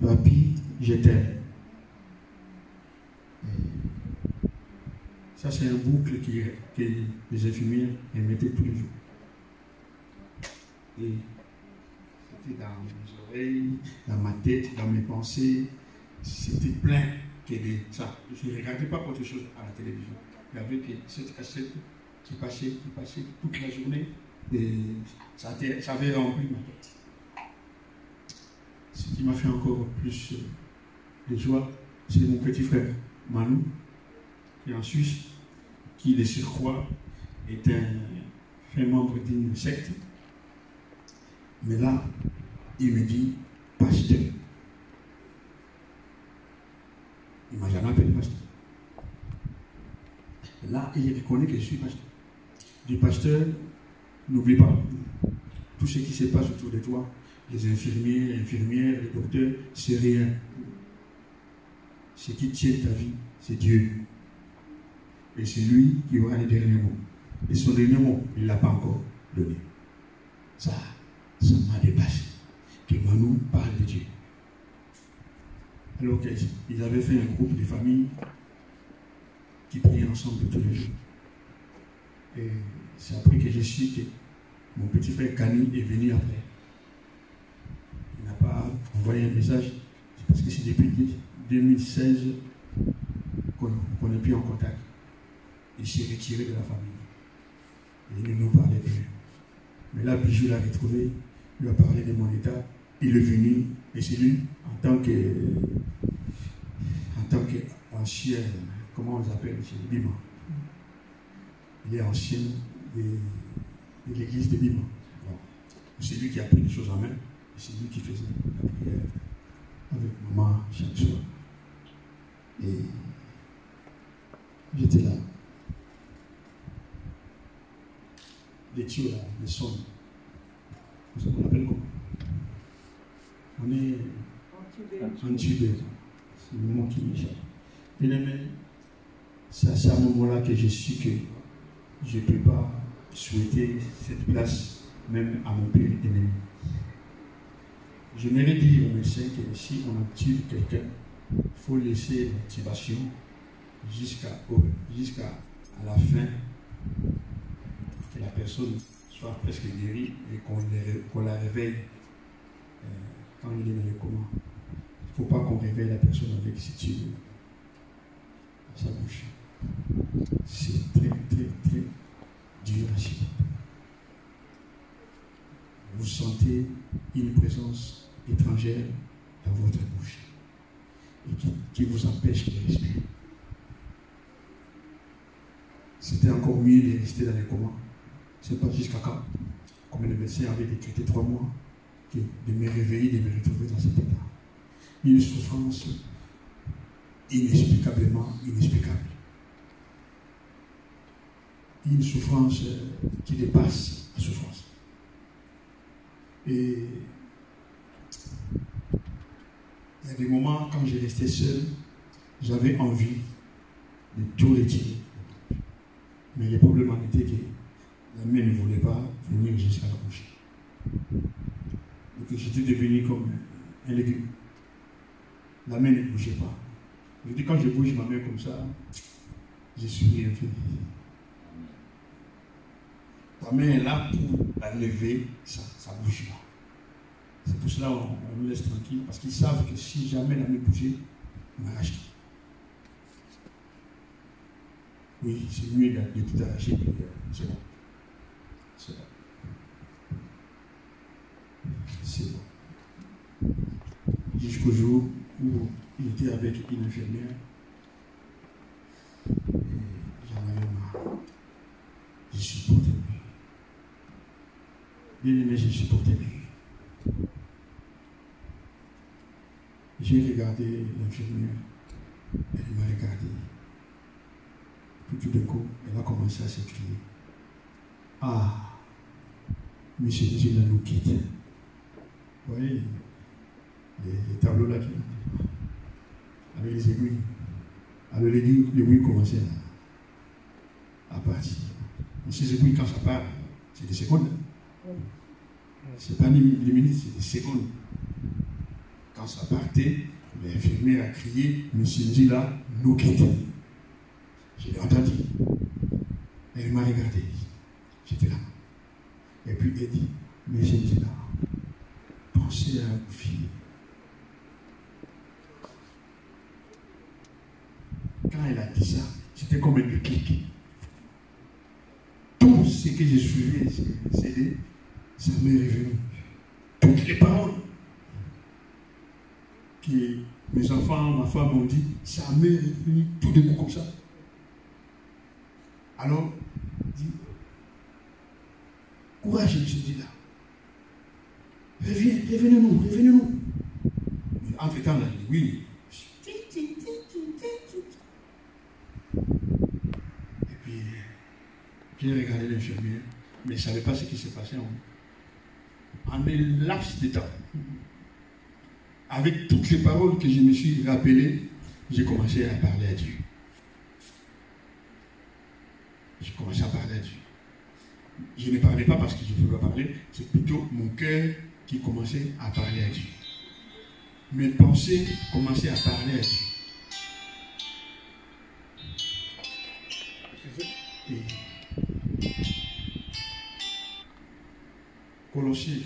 Papi, je t'aime. Ça, c'est un boucle que les infirmières mettaient tous les jours. Et c'était dans mes oreilles, dans ma tête, dans mes pensées. C'était plein de ça. Je ne regardais pas autre chose à la télévision. Il y avait que cette cassette qui passait toute la journée. Et ça avait rempli ma tête. Ce qui m'a fait encore plus de joie, c'est mon petit frère Manu, qui est en Suisse, qui de surcroît est un membre d'une secte. Mais là, il me dit pasteur. Il ne m'a jamais appelé pasteur. Là, il reconnaît que je suis pasteur. Du pasteur, n'oublie pas, tout ce qui se passe autour de toi, les infirmières, les docteurs, c'est rien. Ce qui tient ta vie, c'est Dieu. Et c'est lui qui aura les derniers mots. Et son dernier mot, il ne l'a pas encore donné. Ça m'a dépassé. Que Manu parle de Dieu. Alors qu'ils avaient fait un groupe de familles qui priaient ensemble tous les jours. Et c'est après que j'ai su que mon petit frère Kani est venu après. Il n'a pas envoyé un message, parce que c'est depuis 2016 qu'on n'est plus en contact. Il s'est retiré de la famille. Et il ne nous parlait plus. Mais là, Bijou l'a retrouvé, il lui a parlé de mon état, il est venu, et c'est lui, en tant qu'ancien, comment on l'appelle, c'est Bima. Il est ancien de l'église de Bima. C'est lui qui a pris les choses en main. C'est lui qui faisait la prière avec maman chaque soir. Et j'étais là. Les tuyaux là, les sons. On l'appelle comment? On est entubé. C'est le mot qui m'échappe. Bien aimé, c'est à ce moment-là que je suis que je ne peux pas souhaiter cette place même à mon pire ennemi. Je m'aurais dit au médecin que si on intube quelqu'un, il faut laisser l'intubation jusqu'à la fin, que la personne soit presque guérie et qu'on la réveille quand il est dans le coma. Il ne faut pas qu'on réveille la personne avec ces tubes à sa bouche. C'est très, très, très dur à supporter. Vous sentez une présence étrangère dans votre bouche et qui vous empêche de respirer. C'était encore mieux de rester dans les comas. C'est pas jusqu'à quand, comme le médecin avait décrété 3 mois, de me réveiller, de me retrouver dans cet état. Une souffrance inexplicablement inexplicable. Une souffrance qui dépasse la souffrance. Et il y a des moments, quand je restais seul, j'avais envie de tout retirer. Mais le problème en était que la main ne voulait pas venir jusqu'à la bouche. Donc j'étais devenu comme un légume. La main ne bougeait pas. Je dis, quand je bouge ma main comme ça, je suis un peu. Ta main est là pour la lever, ça ne bouge pas. C'est pour cela qu'on nous laisse tranquille, parce qu'ils savent que si jamais la main bougeait, on arrache tout. Oui, c'est mieux de tout arracher, c'est bon. C'est bon. C'est bon. Jusqu'au jour où il était avec une infirmière, et j'en avais marre. Je suis supporté lui. Bien aimé, j'ai supporté lui. J'ai regardé l'infirmière, elle m'a regardé. Puis tout d'un coup, elle a commencé à s'écrier. Ah, Monsieur Jésus là nous quitte. Vous voyez, les tableaux là, avec les aiguilles. Alors l'aiguille commençait à partir. Ces aiguilles, quand ça part, c'est des secondes. C'est pas des minutes, c'est des secondes. Quand ça partait, l'infirmière a crié, Monsieur Ndila nous quitte. Je l'ai entendu. Elle m'a regardé. J'étais là. Et puis elle dit, Monsieur Ndila, pensez à vos filles. Quand elle a dit ça, c'était comme un déclic. Tout ce que j'ai suivi, c'est ça m'est revenu. Toutes les paroles que mes enfants, ma femme m'ont dit, ça m'est revenu tout d'un coup comme ça. Alors, dit, courage, je me suis dit là. Revenez-nous. Mais entre-temps, là, je dis oui. Et puis, j'ai regardé l'infirmière, mais je ne savais pas ce qui s'est passé en un laps de temps. Avec toutes les paroles que je me suis rappelées, j'ai commencé à parler à Dieu. J'ai commencé à parler à Dieu. Je ne parlais pas parce que je ne voulais pas parler, c'est plutôt mon cœur qui commençait à parler à Dieu. Mes pensées commençaient à parler à Dieu. Et Colossiens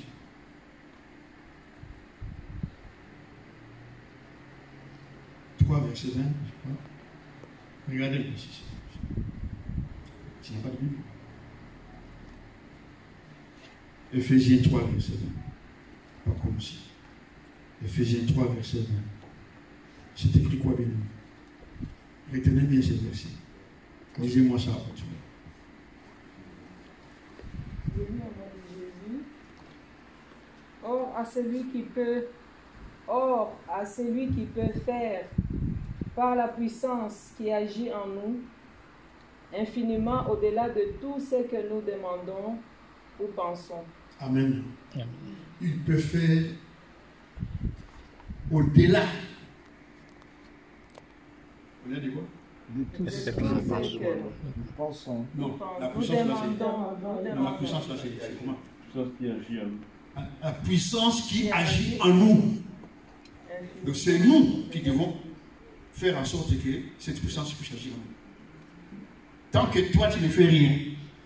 3, verset 20, je crois. Regardez ici. Tu n'as pas de Bible. Ephésiens 3, verset 20. Pas comme ici. Ephésiens 3, verset 20. C'est écrit quoi, bien? Retenez bien ce verset. Lisez-moi ça. Or à celui qui peut faire par la puissance qui agit en nous infiniment au-delà de tout ce que nous demandons ou pensons. Amen. Il peut faire au-delà. Au-delà de quoi? De tout ce que nous pensons. Non, la puissance là, c'est... La puissance là, c'est comment? La puissance qui agit en nous. Donc c'est nous qui devons faire en sorte que cette puissance puisse agir en nous. Tant que toi tu ne fais rien,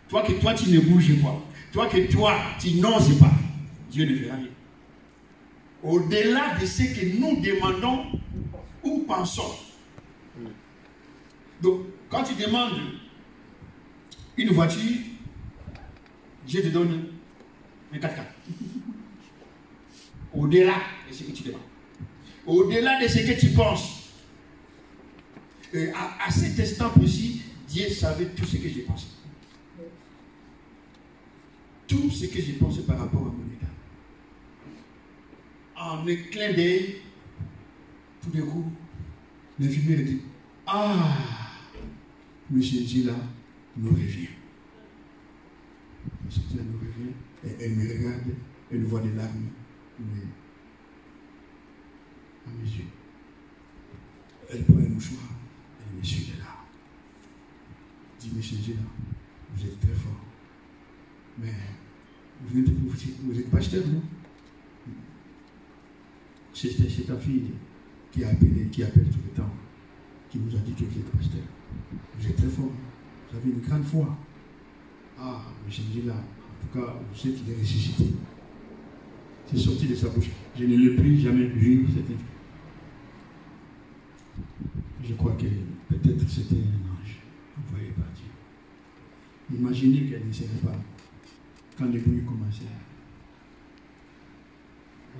toi tu ne bouges pas, toi tu n'oses pas, Dieu ne fera rien. Au-delà de ce que nous demandons ou pensons. Donc quand tu demandes une voiture, Dieu te donne un 4x4. Au-delà de ce que tu demandes. Au-delà de ce que tu penses. Et à cet instant précis, Dieu savait tout ce que j'ai pensé. Tout ce que j'ai pensé par rapport à mon état. En un clin d'œil, tout d'un coup, l'infirmière dit, ah, Monsieur Ndila nous revient. Monsieur Ndila nous revient. Et elle me regarde, elle voit des larmes à mes yeux. Elle prend un mouchoir, elle me suit de là. Dit, Monsieur Ndila, vous êtes très fort. Mais vous êtes pasteur, non? C'est ta fille qui appelle tout le temps, qui vous a dit que vous êtes pasteur. Vous êtes très fort. Vous avez une grande foi. Ah, Monsieur Ndila, en tout cas, vous savez qu'il est ressuscité. C'est sorti de sa bouche. Je ne l'ai plus jamais vu. Je crois que peut-être c'était un ange envoyé par Dieu. Imaginez qu'elle ne serait pas quand les bruits commençaient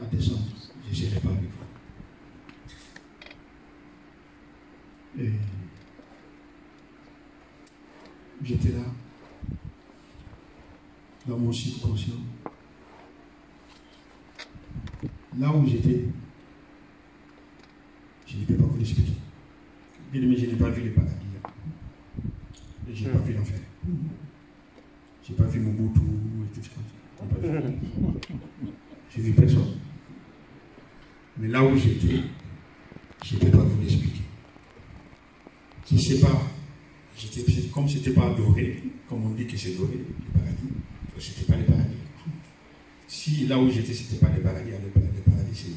à descendre. Je ne serais pas avec vous. Et j'étais là. dans mon subconscient. Là où j'étais, je ne peux pas vous l'expliquer. Mais je n'ai pas vu les paradis. Et je n'ai pas vu l'enfer. Je n'ai pas vu mon Mobutu et tout ça. J'ai vu personne. Mais là où j'étais, je ne peux pas vous l'expliquer. Je ne sais pas. Comme ce n'était pas doré, comme on dit que c'est doré, le paradis, ce n'était pas le paradis. Si là où j'étais, ce n'était pas le paradis, le paradis, c'est.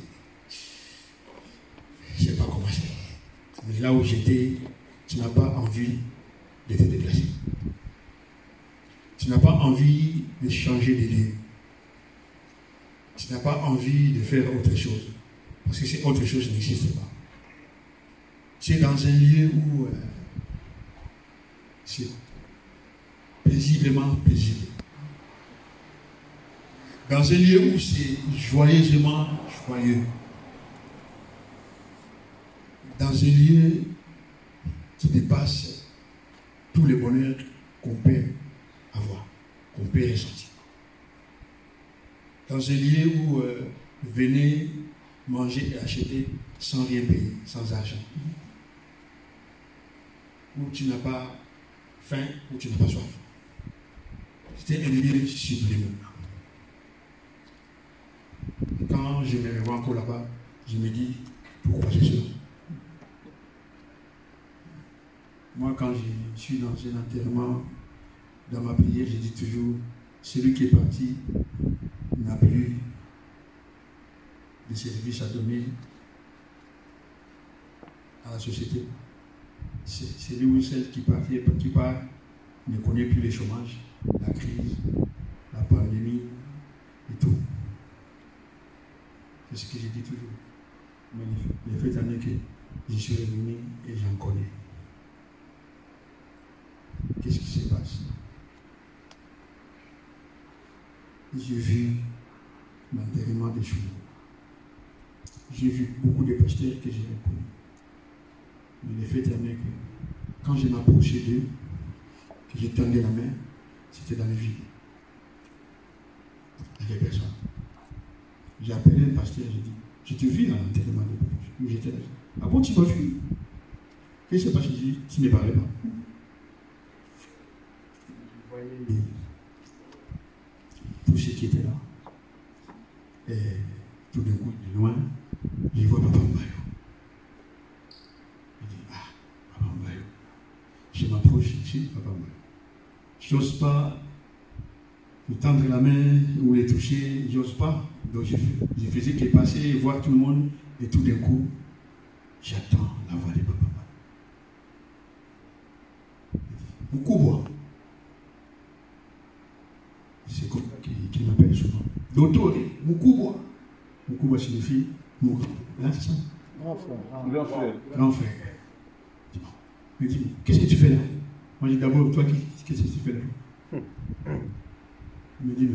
Je ne sais pas comment c'est. Mais là où j'étais, tu n'as pas envie de te déplacer. Tu n'as pas envie de changer de lieu. Tu n'as pas envie de faire autre chose. Parce que cette autre chose n'existe pas. Tu es dans un lieu où c'est paisiblement paisible. Dans un lieu où c'est joyeusement joyeux. Dans un lieu qui dépasse tous les bonheurs qu'on peut avoir, qu'on peut ressentir. Dans un lieu où venez manger et acheter sans rien payer, sans argent. Où tu n'as pas faim, où tu n'as pas soif. C'était un lieu sublime. Quand je me revois encore là-bas, je me dis, pourquoi c'est cela? Moi, quand je suis dans un enterrement, dans ma prière, je dis toujours, celui qui est parti n'a plus de service à donner à la société. C'est lui ou celle qui part ne connaît plus le chômage, la crise, la pandémie et tout. C'est ce que je dis toujours. Mais les faits années que je suis revenu et j'en connais. Qu'est-ce qui se passe? J'ai vu l'enterrement des chevaux. J'ai vu beaucoup de pasteurs que j'ai reconnus. Mais le fait est que quand je m'approchais d'eux, que je tendais la main, c'était dans le vide. Il n'y avait personne. J'ai appelé le pasteur, j'ai dit, je te vis à l'enterrement des chevaux. Où j'étais là. Ah bon, tu m'as vu? Qu'est-ce qui s'est passé? J'ai dit, tu ne parlais pas. Et tous ceux qui étaient là, et tout d'un coup, de loin, je vois Papa Mbayo. Je dis, ah, Papa Mbayo. Je m'approche ici, Papa Mbayo. Je n'ose pas lui tendre la main ou les toucher, j'ose pas. Donc je faisais que passer et voir tout le monde, et tout d'un coup, j'attends la voix de Papa Mbayo. Mukubwa. C'est comme ça qu'il m'appelle souvent. Docteur, Mukubwa. Mukubwa signifie mon grand. Hein, c'est ça? Grand frère. Grand frère. Grand frère. Il me dit, qu'est-ce que tu fais là? Moi, je dis d'abord, toi, qu'est-ce que tu fais là? Il me dit,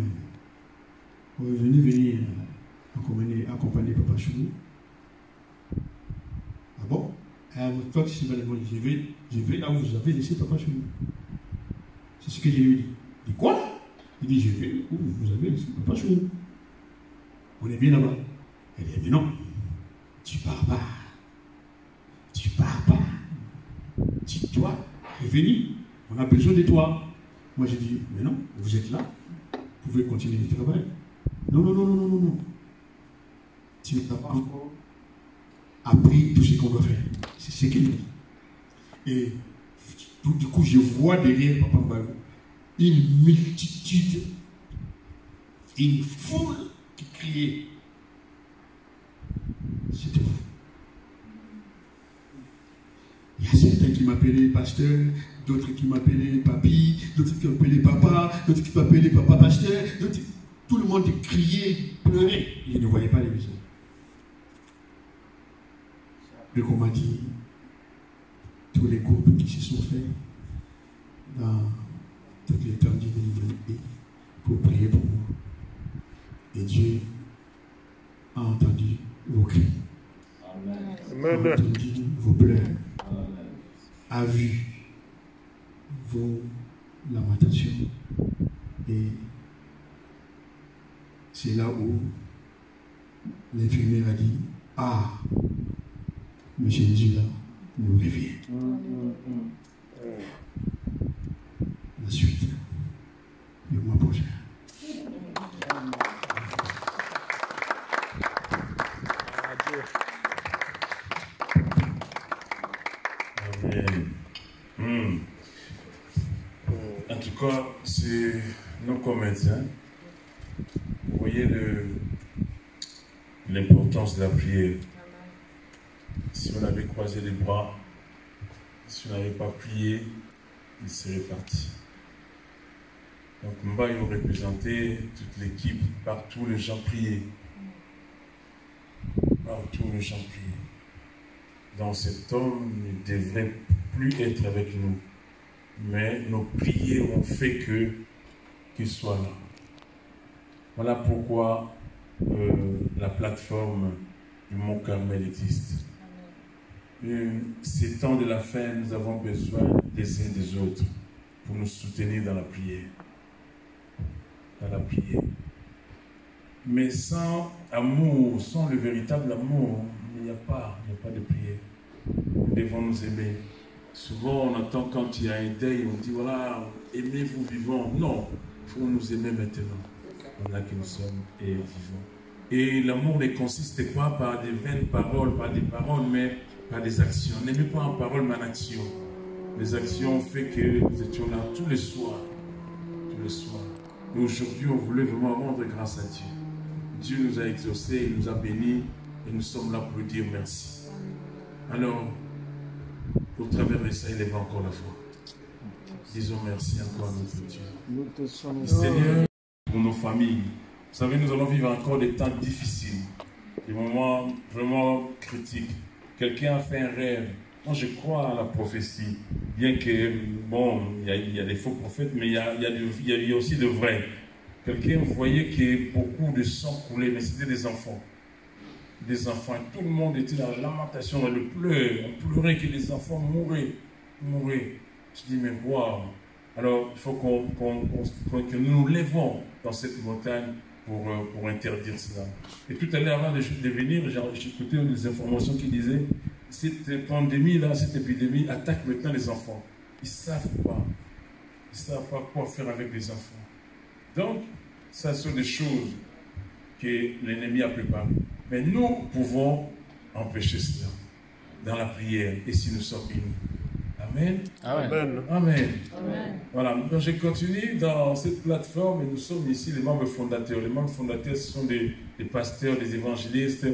mais je venais venir accompagner Papa Choubou. Ah bon? Toi, tu sais pas, je vais là où vous avez laissé Papa Choubou. C'est ce que je lui ai dit. Il dit, quoi? Il dit, je vais où vous avez laissé Papa Choubou. On est bien là-bas. Elle dit, mais non, tu pars pas. Tu pars pas. Tu dois revenir. On a besoin de toi. Moi, j'ai dit, mais non, vous êtes là. Vous pouvez continuer le travail. Non. Tu n'as pas encore appris tout ce qu'on doit faire. C'est ce qu'il dit. Et tout du coup, je vois derrière Papa Mbayo une multitude, une foule qui criait. C'était vous. Il y a certains qui m'appelaient pasteur, d'autres qui m'appelaient papi, d'autres qui m'appelaient papa, d'autres qui m'appelaient papa pasteur, tout le monde criait, pleurait. Je ne voyais pas les visages. Mais comme on m'a dit, tous les groupes qui se sont faits dans toute l'étendue de l'humanité pour prier pour moi. Et Dieu a entendu vos cris. Amen. A entendu vos pleurs. Amen. A vu vos lamentations et c'est là où l'infirmière a dit, ah, M. Njila nous revient. La suite, le mois prochain. Amen. En tout cas, c'est nous comme médecins. Vous voyez l'importance de la prière. Si on avait croisé les bras, si on n'avait pas prié, il serait parti. Donc Mbaye représentait toute l'équipe, partout les gens priaient. Partout les gens priaient. Donc cet homme ne devrait plus être avec nous. Mais nos prières ont fait qu'il soit là. Voilà pourquoi la plateforme du Mont Carmel existe. Ces temps de la fin, nous avons besoin des uns des autres pour nous soutenir dans la prière. Dans la prière. Mais sans amour, sans le véritable amour, il n'y a pas de prière. Nous devons nous aimer. Souvent, on entend quand il y a un deuil, on dit voilà, aimez-vous vivants. Non, il faut nous aimer maintenant. Voilà que nous sommes et vivants. Et l'amour ne consiste pas par des vaines paroles, mais par des actions. N'aimez pas en parole, mais en action. Les actions ont fait que nous étions là tous les soirs. Tous les soirs. Et aujourd'hui, on voulait vraiment rendre grâce à Dieu. Dieu nous a exaucés, il nous a bénis, et nous sommes là pour lui dire merci. Alors, au travers de ça, il élève encore la foi. Disons merci encore à notre Dieu. Seigneur, pour nos familles. Vous savez, nous allons vivre encore des temps difficiles, des moments vraiment critiques. Quelqu'un a fait un rêve. Moi, je crois à la prophétie. Bien que, bon, il y a des faux prophètes, mais il y a aussi de vrais. Quelqu'un voyait qu'il y avait beaucoup de sang coulé, mais c'était des enfants. Des enfants. Tout le monde était dans la lamentation, dans le pleur. On pleurait que les enfants mouraient. Je dis, mais waouh. Alors, il faut que nous nous lèvons dans cette montagne pour interdire cela. Et tout à l'heure, avant de venir, j'ai écouté des informations qui disaient cette pandémie-là, cette épidémie attaque maintenant les enfants. Ils ne savent pas. Ils ne savent pas quoi faire avec les enfants. Donc, ça sont des choses que l'ennemi a préparées. Mais nous pouvons empêcher cela dans la prière et si nous sommes unis. Amen. Amen. Amen. Amen. Voilà, donc je continue dans cette plateforme et nous sommes ici les membres fondateurs. Les membres fondateurs, ce sont des pasteurs, des évangélistes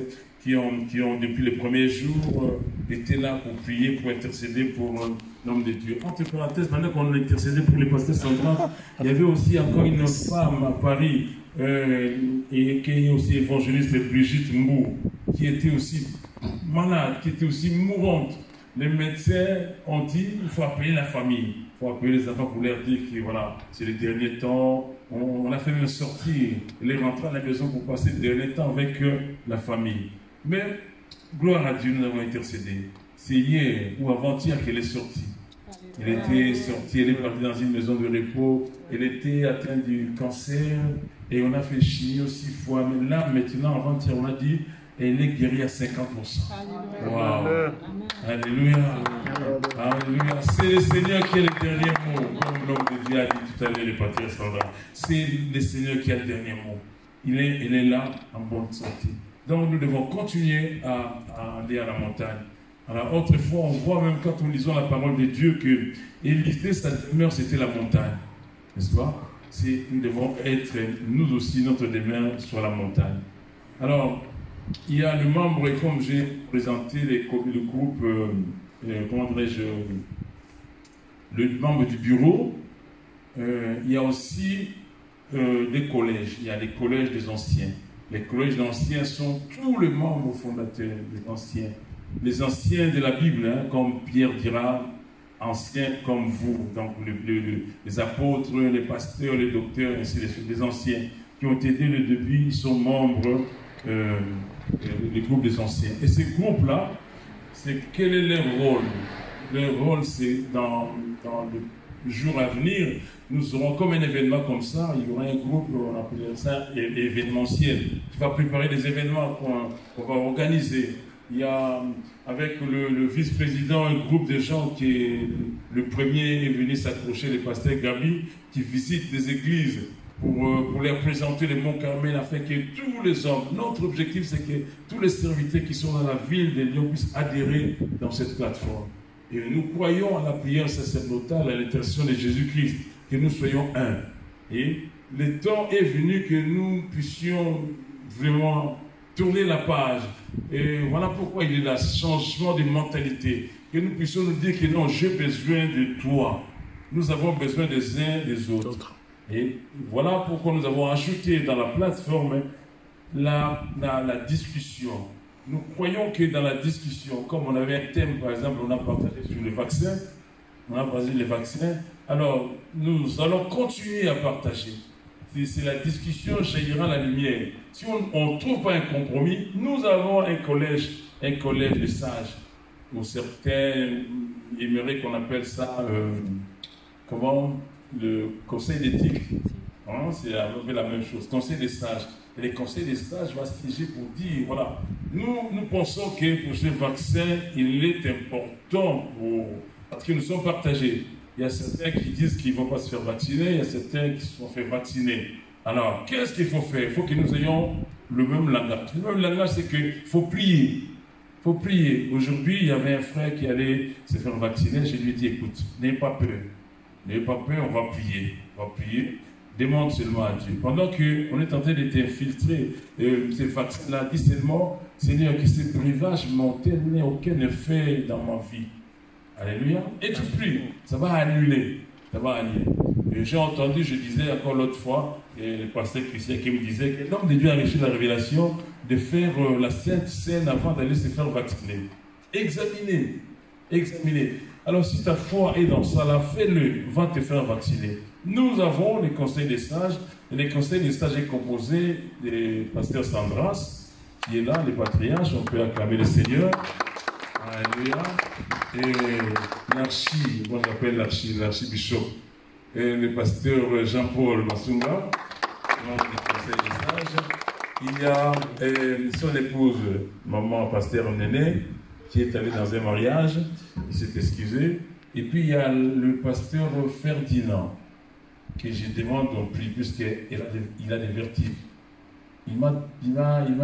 qui ont depuis les premiers jours été là pour prier, pour intercéder pour l'homme de Dieu. Entre parenthèses, pendant qu'on a intercédé pour les pasteurs centrales, il y avait aussi encore une autre femme à Paris et qui est aussi évangéliste, Brigitte Mbou, qui était aussi malade, qui était aussi mourante. Les médecins ont dit qu'il faut appeler la famille, il faut appeler les enfants pour leur dire que voilà, c'est les derniers temps. On a fait même sortir, elle est rentrée à la maison pour passer les derniers temps avec la famille. Mais, gloire à Dieu, nous avons intercédé. C'est hier ou avant-hier qu'elle est sortie. Elle était sortie, elle est partie dans une maison de repos. Elle était atteinte du cancer et on a fait chimio 6 fois. Mais là, maintenant, avant-hier, on a dit elle est guérie à 50%. Wow. Alléluia. Alléluia. C'est le Seigneur qui a le dernier mot. Comme l'homme de Dieu a dit tout à l'heure, le patriarche Sandra. C'est le Seigneur qui a le dernier mot. Il est là en bonne santé. Donc nous devons continuer à aller à la montagne. Alors autrefois, on voit même quand nous lisons la parole de Dieu que Élisée, sa demeure, c'était la montagne. N'est-ce pas? Nous devons être, nous aussi, notre demeure sur la montagne. Alors, il y a le membre, comme j'ai présenté le groupe, comment dirais-je, le membre du bureau, il y a aussi des collèges. Il y a les collèges des anciens. Les collèges d'anciens sont tous les membres fondateurs des anciens. Les anciens de la Bible, hein, comme Pierre dira, anciens comme vous. Donc les apôtres, les pasteurs, les docteurs, ainsi de suite. Les anciens qui ont été dès le début, ils sont membres des groupes des anciens. Et ces groupes-là, quel est leur rôle? Leur rôle, c'est dans jours à venir, nous aurons comme un événement comme ça, il y aura un groupe, on appelle ça événementiel, qui va préparer des événements qu'on va organiser. Il y a, avec le vice-président, un groupe de gens qui est le premier est venu s'accrocher, le pasteur Gabi, qui visite des églises pour leur présenter le Mont Carmel, afin que tous les hommes, notre objectif c'est que tous les serviteurs qui sont dans la ville de Lyon puissent adhérer dans cette plateforme. Et nous croyons à la prière sacerdotale, à l'intercession de Jésus-Christ, que nous soyons un. Et le temps est venu que nous puissions vraiment tourner la page. Et voilà pourquoi il y a un changement de mentalité. Que nous puissions nous dire que non, j'ai besoin de toi. Nous avons besoin des uns des autres. Et voilà pourquoi nous avons ajouté dans la plateforme la discussion. Nous croyons que dans la discussion, comme on avait un thème, par exemple, on a partagé sur les vaccins, alors nous allons continuer à partager. Si la discussion jaillira la lumière, si on ne trouve pas un compromis, nous avons un collège de sages, où certains aimeraient qu'on appelle ça, le conseil d'éthique. Hein, c'est à peu près la même chose, conseil des sages. Et les conseils des sages vont siéger pour dire, voilà, nous pensons que pour ce vaccin, il est important parce que nous sommes partagés. Il y a certains qui disent qu'ils ne vont pas se faire vacciner, il y a certains qui se sont fait vacciner. Alors, qu'est-ce qu'il faut faire? Il faut que nous ayons le même langage. Le même langage, c'est qu'il faut prier. Il faut prier. Aujourd'hui, il y avait un frère qui allait se faire vacciner. Je lui ai dit, écoute, n'ayez pas peur. N'ayez pas peur, on va prier. On va prier. Demande seulement à Dieu. Pendant qu'on est en train d'être infiltré, ces vaccins-là, dis seulement, Seigneur, que ces breuvages mortels n'aient aucun effet dans ma vie. Alléluia. Et tu pries, ça va annuler. Ça va annuler. Et j'ai entendu, je disais encore l'autre fois, et le pasteur Christian qui me disait que l'homme de Dieu a reçu la révélation de faire la Sainte Seine avant d'aller se faire vacciner. Examiner. Alors si ta foi est dans ça, là, fais-le, va te faire vacciner. Nous avons les conseils des sages, et les conseils des sages est composé des pasteurs Sandras, qui est là, les patriarches, on peut acclamer le Seigneur. Alléluia. Et l'archibishop, et le pasteur Jean-Paul Massunga, des conseils des sages. Il y a son épouse, maman pasteur Néné, qui est allée dans un mariage, il s'est excusé. Et puis il y a le pasteur Ferdinand, que je demande en plus, puisqu'il a des vertiges. Il m'a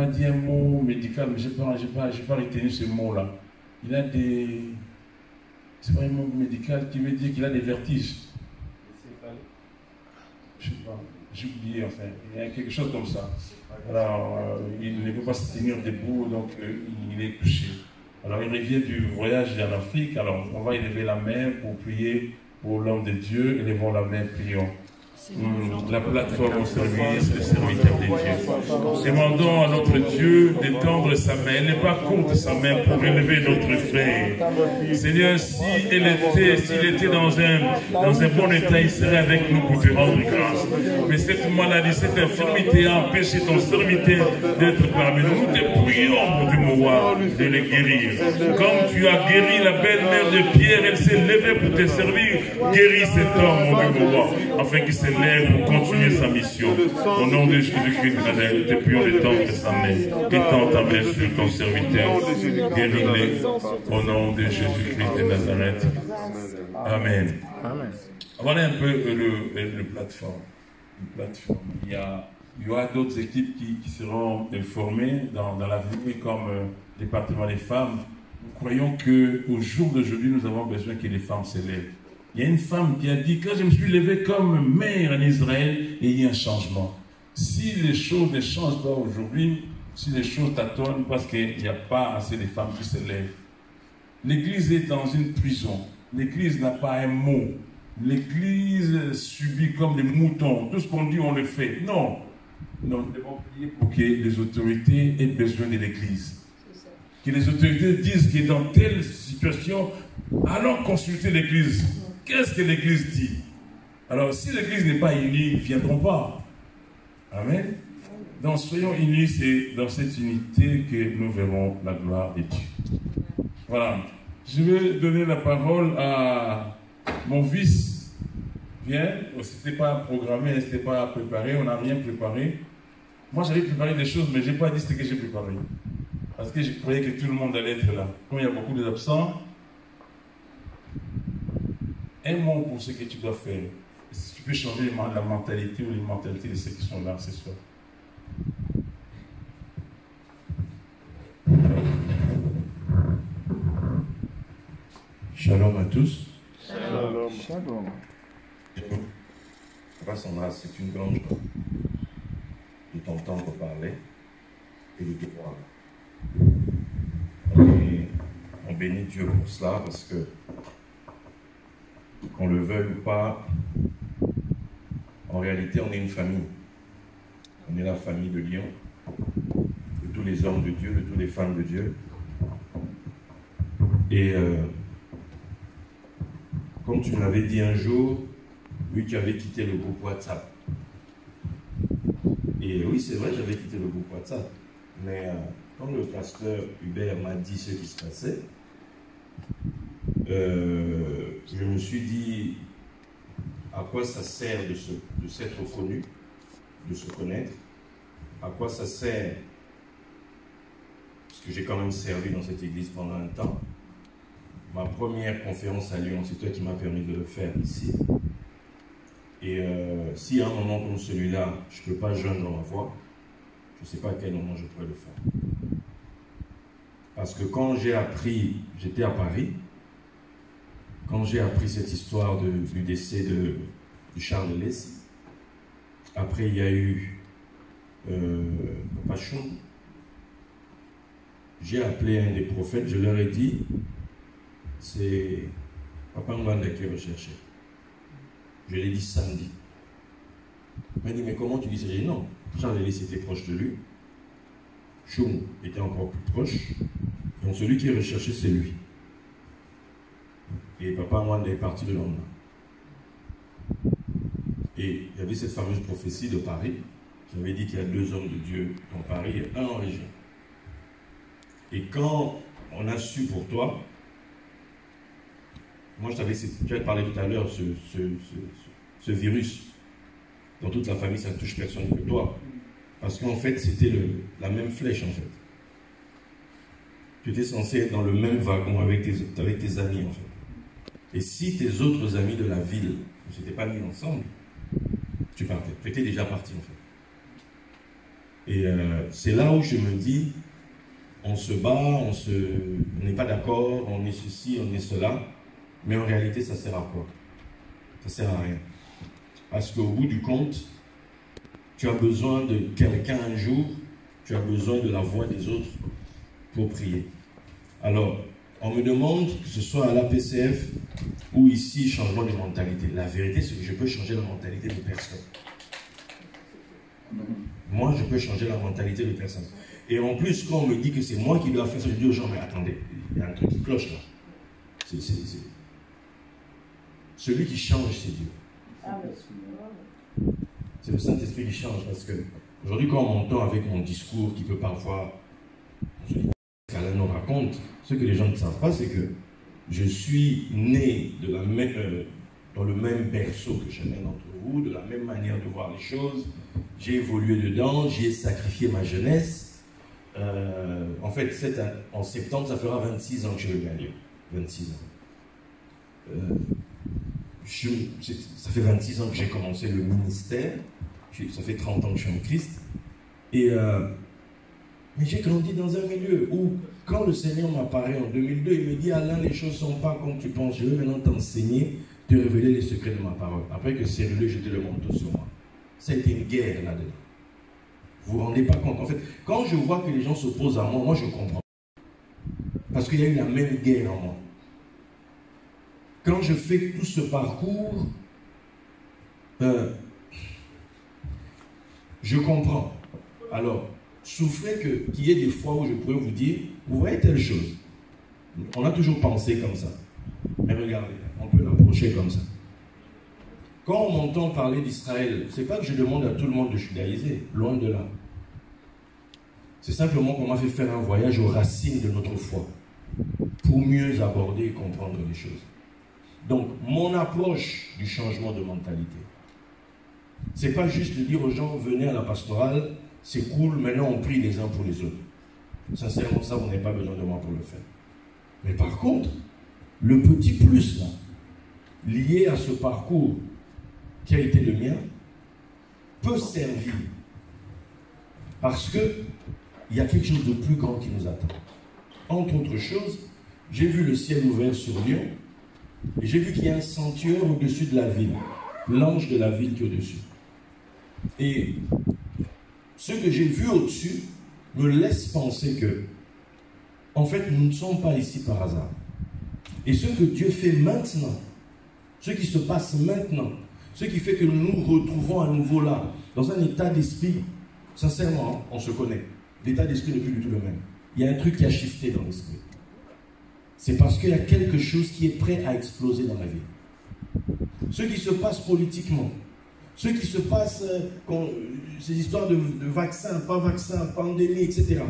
dit un mot médical, mais je n'ai pas retenu ce mot-là. Il a des... C'est pas un mot médical qui veut dire qu'il a des vertiges. Je ne sais pas, j'ai oublié, enfin, il y a quelque chose comme ça. Alors, il ne peut pas se tenir debout, donc il est couché. Alors, il revient du voyage en Afrique, alors on va élever la main pour prier pour l'homme de Dieu, élevons la main, prions. La plateforme au service, le serviteur de Dieu. Demandons à notre Dieu d'étendre sa main. Elle n'est pas courte sa main pour élever notre frère. Seigneur, s'il était dans un bon état, il serait avec nous pour te rendre grâce. Mais cette maladie, cette infirmité a empêché ton serviteur d'être parmi nous. Nous te prions pour te mouvoir, de le guérir. Comme tu as guéri la belle-mère de Pierre, elle s'est levée pour te servir. Guéris cet homme, mon mouvoir, afin qu'il se lève pour continuer sa mission. Au nom de Jésus-Christ de Nazareth, te prions d'étendre sa main. Étends ta main sur ton serviteur. Guéris-le au nom de Jésus-Christ de Nazareth. Amen. Voilà un peu le plateforme. Il y aura d'autres équipes qui seront formées dans l'avenir, comme le département des femmes. Nous croyons qu'au jour d'aujourd'hui, nous avons besoin que les femmes s'élèvent. Il y a une femme qui a dit, quand je me suis levé comme mère en Israël, et il y a un changement. Si les choses ne changent pas aujourd'hui, si les choses tâtonnent parce qu'il n'y a pas assez de femmes qui se lèvent, l'Église est dans une prison. L'Église n'a pas un mot. L'Église subit comme des moutons. Tout ce qu'on dit, on le fait. Non. Nous devons prier pour que les autorités aient besoin de l'Église. Que les autorités disent que dans telle situation, allons consulter l'Église. Qu'est-ce que l'Église dit? Alors, si l'Église n'est pas unie, ils ne viendront pas. Amen. Donc, soyons unis, c'est dans cette unité que nous verrons la gloire de Dieu. Voilà. Je vais donner la parole à mon vice, viens, ce n'était pas programmé, ce n'était pas préparé, on n'a rien préparé. Moi, j'avais préparé des choses, mais je n'ai pas dit ce que j'ai préparé. Parce que je croyais que tout le monde allait être là. Comme il y a beaucoup d'absents, un mot pour ce que tu dois faire. Si tu peux changer la mentalité ou les mentalités de ceux qui sont là ce soir. Shalom à tous. Shalom. Shalom. Papa Sandra, c'est une grande joie de t'entendre parler et de te voir. On bénit Dieu pour cela parce que, qu'on le veuille ou pas, en réalité, on est une famille. On est la famille de Lyon, de tous les hommes de Dieu, de toutes les femmes de Dieu. Et comme tu me l'avais dit un jour, oui, tu avais quitté le groupe WhatsApp. Et oui, c'est vrai, j'avais quitté le groupe WhatsApp. Mais quand le pasteur Hubert m'a dit ce qui se passait, je me suis dit à quoi ça sert de s'être connu, de se connaître, à quoi ça sert, parce que j'ai quand même servi dans cette église pendant un temps. Ma première conférence à Lyon, c'est toi qui m'as permis de le faire ici. Et si à un moment comme celui-là, je ne peux pas joindre ma voix, je ne sais pas à quel moment je pourrais le faire. Parce que quand j'ai appris, j'étais à Paris, quand j'ai appris cette histoire du décès de Charles Leslie, après il y a eu Papa Chou, j'ai appelé un des prophètes, je leur ai dit, c'est Papa Mwanda qui est recherché. Je l'ai dit samedi. Il m'a dit, mais comment tu dis ça? J'ai dit non. Charles Leslie était proche de lui. Choum était encore plus proche. Donc celui qui est recherché, c'est lui. Et Papa Mwanda est parti le lendemain. Et il y avait cette fameuse prophétie de Paris qui avait dit qu'il y a 2 hommes de Dieu dans Paris et 1 en région. Et quand on a su pour toi, moi je t'avais, tu as parlé tout à l'heure, ce virus, dans toute la famille, ça ne touche personne que toi. Parce qu'en fait, c'était la même flèche en fait. Tu étais censé être dans le même wagon avec tes amis en fait. Et si tes autres amis de la ville ne s'étaient pas mis ensemble, tu partais. Tu étais déjà parti en fait. Et c'est là où je me dis, on se bat, on n'est pas d'accord, on est ceci, on est cela, mais en réalité, ça sert à quoi? Ça sert à rien. Parce qu'au bout du compte, tu as besoin de quelqu'un un jour, tu as besoin de la voix des autres pour prier. Alors, on me demande, que ce soit à l'APCF ou ici, changement de mentalité. La vérité, c'est que je peux changer la mentalité de personne. Moi, je peux changer la mentalité de personne. Et en plus, quand on me dit que c'est moi qui dois faire ça, je dis aux gens, mais attendez, il y a un truc qui cloche là. Celui qui change, c'est Dieu. C'est le Saint-Esprit qui change. Parce que aujourd'hui, quand on m'entend avec mon discours qui peut parfois, ce qu'Alain nous raconte, ce que les gens ne savent pas, c'est que je suis né dans le même berceau que chacun d'entre vous, de la même manière de voir les choses. J'ai évolué dedans, j'y ai sacrifié ma jeunesse. En fait, en septembre, ça fera 26 ans que je vais à Lyon. 26 ans. Ça fait 26 ans que j'ai commencé le ministère. Ça fait 30 ans que je suis en Christ. Mais j'ai grandi dans un milieu où, quand le Seigneur m'apparaît en 2002, il me dit, Alain, les choses ne sont pas comme tu penses. Je vais maintenant t'enseigner, te révéler les secrets de ma parole. Après que c'est révélé, jeter le manteau sur moi. Ça a été une guerre là-dedans. Vous vous rendez pas compte. En fait, quand je vois que les gens s'opposent à moi, moi je comprends. Parce qu'il y a eu la même guerre en moi. Quand je fais tout ce parcours, je comprends. Alors, souffrez qu'il y ait des fois où je pourrais vous dire, vous voyez telle chose. On a toujours pensé comme ça. Mais regardez, on peut l'approcher comme ça. Quand on m'entend parler d'Israël, ce n'est pas que je demande à tout le monde de judaïser, loin de là. C'est simplement qu'on m'a fait faire un voyage aux racines de notre foi, pour mieux aborder et comprendre les choses. Donc, mon approche du changement de mentalité, c'est pas juste de dire aux gens, venez à la pastorale, c'est cool, maintenant on prie les uns pour les autres. Sincèrement, ça, vous n'avez pas besoin de moi pour le faire. Mais par contre, le petit plus, là, lié à ce parcours qui a été le mien, peut servir. Parce qu'il y a quelque chose de plus grand qui nous attend. Entre autres choses, j'ai vu le ciel ouvert sur Lyon, et j'ai vu qu'il y a un sanctuaire au-dessus de la ville, l'ange de la ville qui est au-dessus. Et ce que j'ai vu au-dessus me laisse penser que, en fait, nous ne sommes pas ici par hasard. Et ce que Dieu fait maintenant, ce qui se passe maintenant, ce qui fait que nous nous retrouvons à nouveau là, dans un état d'esprit, sincèrement, on se connaît. L'état d'esprit n'est plus du tout le même. Il y a un truc qui a shifté dans l'esprit. C'est parce qu'il y a quelque chose qui est prêt à exploser dans la vie. Ce qui se passe politiquement, ce qui se passe, ces histoires de vaccins, pas vaccins, pandémie, etc.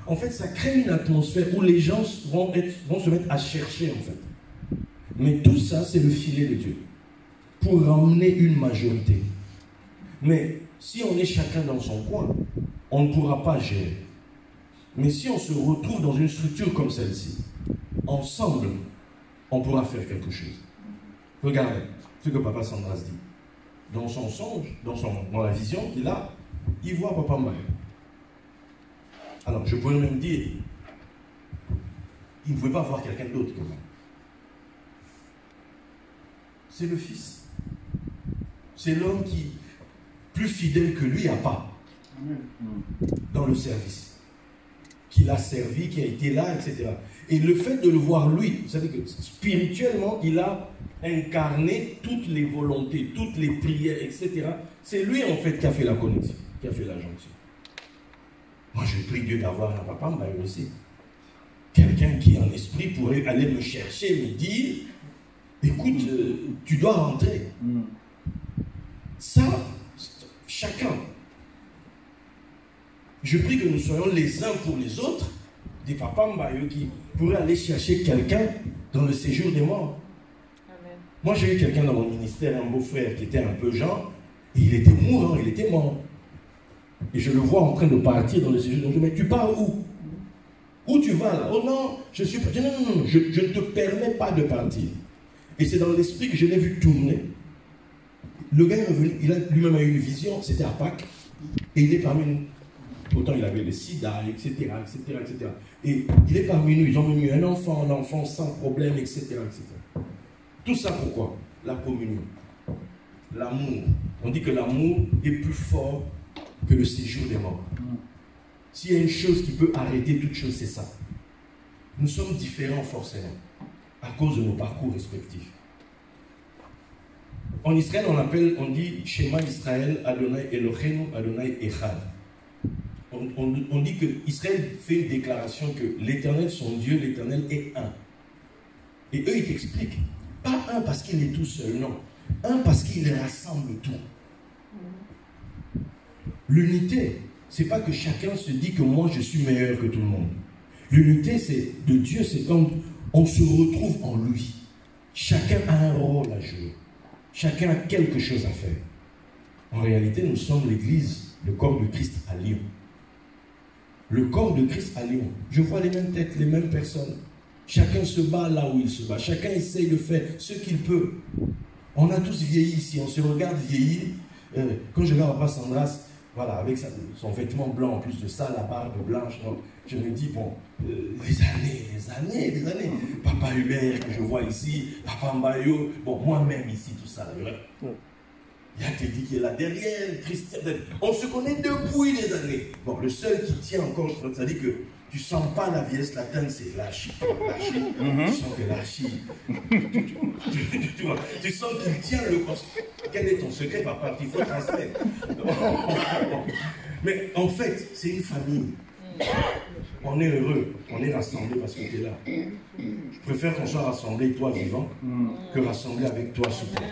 En fait, ça crée une atmosphère où les gens vont se mettre à chercher, en fait. Mais tout ça, c'est le filet de Dieu pour ramener une majorité. Mais si on est chacun dans son coin, on ne pourra pas gérer. Mais si on se retrouve dans une structure comme celle-ci, ensemble, on pourra faire quelque chose. Regardez ce que Papa Sandras dit. Dans son songe, dans la vision qu'il a, il voit Papa Mbaye. Alors, je pourrais même dire, il ne pouvait pas voir quelqu'un d'autre que moi. C'est le Fils. C'est l'homme qui, plus fidèle que lui, n'a pas dans le service. Qu'il a servi, qui a été là, etc. Et le fait de le voir lui, vous savez que spirituellement, il a incarné toutes les volontés, toutes les prières, etc. C'est lui en fait qui a fait la connexion, qui a fait la jonction. Moi je prie Dieu d'avoir un Papa Mbaye aussi. Quelqu'un qui en esprit pourrait aller me chercher, me dire, écoute, tu dois rentrer. Ça, chacun. Je prie que nous soyons les uns pour les autres des Papa Mbaye qui pourraient aller chercher quelqu'un dans le séjour des morts. Moi, j'ai eu quelqu'un dans mon ministère, un beau-frère qui était un peu genre, et il était mourant, il était mort. Et je le vois en train de partir dans le séjour. Donc je dis, mais tu pars où? Où tu vas là? Oh non, je suis pas. Non, je ne te permets pas de partir. Et c'est dans l'esprit que je l'ai vu tourner. Le gars est revenu, il a lui-même eu une vision, c'était à Pâques, et il est parmi nous. Pourtant, il avait le sida, etc., etc., etc. Et il est parmi nous, ils ont même eu un enfant sans problème, etc., etc. Tout ça pourquoi? La communion, l'amour. On dit que l'amour est plus fort que le séjour des morts. S'il y a une chose qui peut arrêter toute chose, c'est ça. Nous sommes différents forcément, à cause de nos parcours respectifs. En Israël, on dit Shema Israël, Adonai Eloheinu, Adonai Echad. On dit que Israël fait une déclaration que l'Éternel, son Dieu, l'Éternel est un. Et eux, ils t'expliquent. Pas un parce qu'il est tout seul, non. Un parce qu'il rassemble tout. L'unité, c'est pas que chacun se dit que moi je suis meilleur que tout le monde. L'unité, c'est de Dieu, c'est quand on se retrouve en lui. Chacun a un rôle à jouer. Chacun a quelque chose à faire. En réalité, nous sommes l'Église, le corps de Christ à Lyon. Le corps de Christ à Lyon. Je vois les mêmes têtes, les mêmes personnes. Chacun se bat là où il se bat. Chacun essaye de faire ce qu'il peut. On a tous vieilli ici. On se regarde vieillir. Quand je regarde Papa Sandras, voilà, avec son vêtement blanc, en plus de ça, la barbe blanche, donc, je me dis, bon, les années. Papa Hubert, que je vois ici, Papa Mbaye, bon, moi-même ici, tout ça. Il y a Teddy qui est là derrière, Christian. On se connaît depuis des années. Bon, le seul qui tient encore, ça dit que tu sens pas la vieillesse latine, c'est l'archi. Tu sens que l'archi. Tu sens qu'il tient le poste. Quel est ton secret, papa? Il faut transmettre. Mais en fait, c'est une famille. On est heureux, on est rassemblés parce que tu es là. Je préfère qu'on soit rassemblés, toi vivant, que rassemblés avec toi souffrant.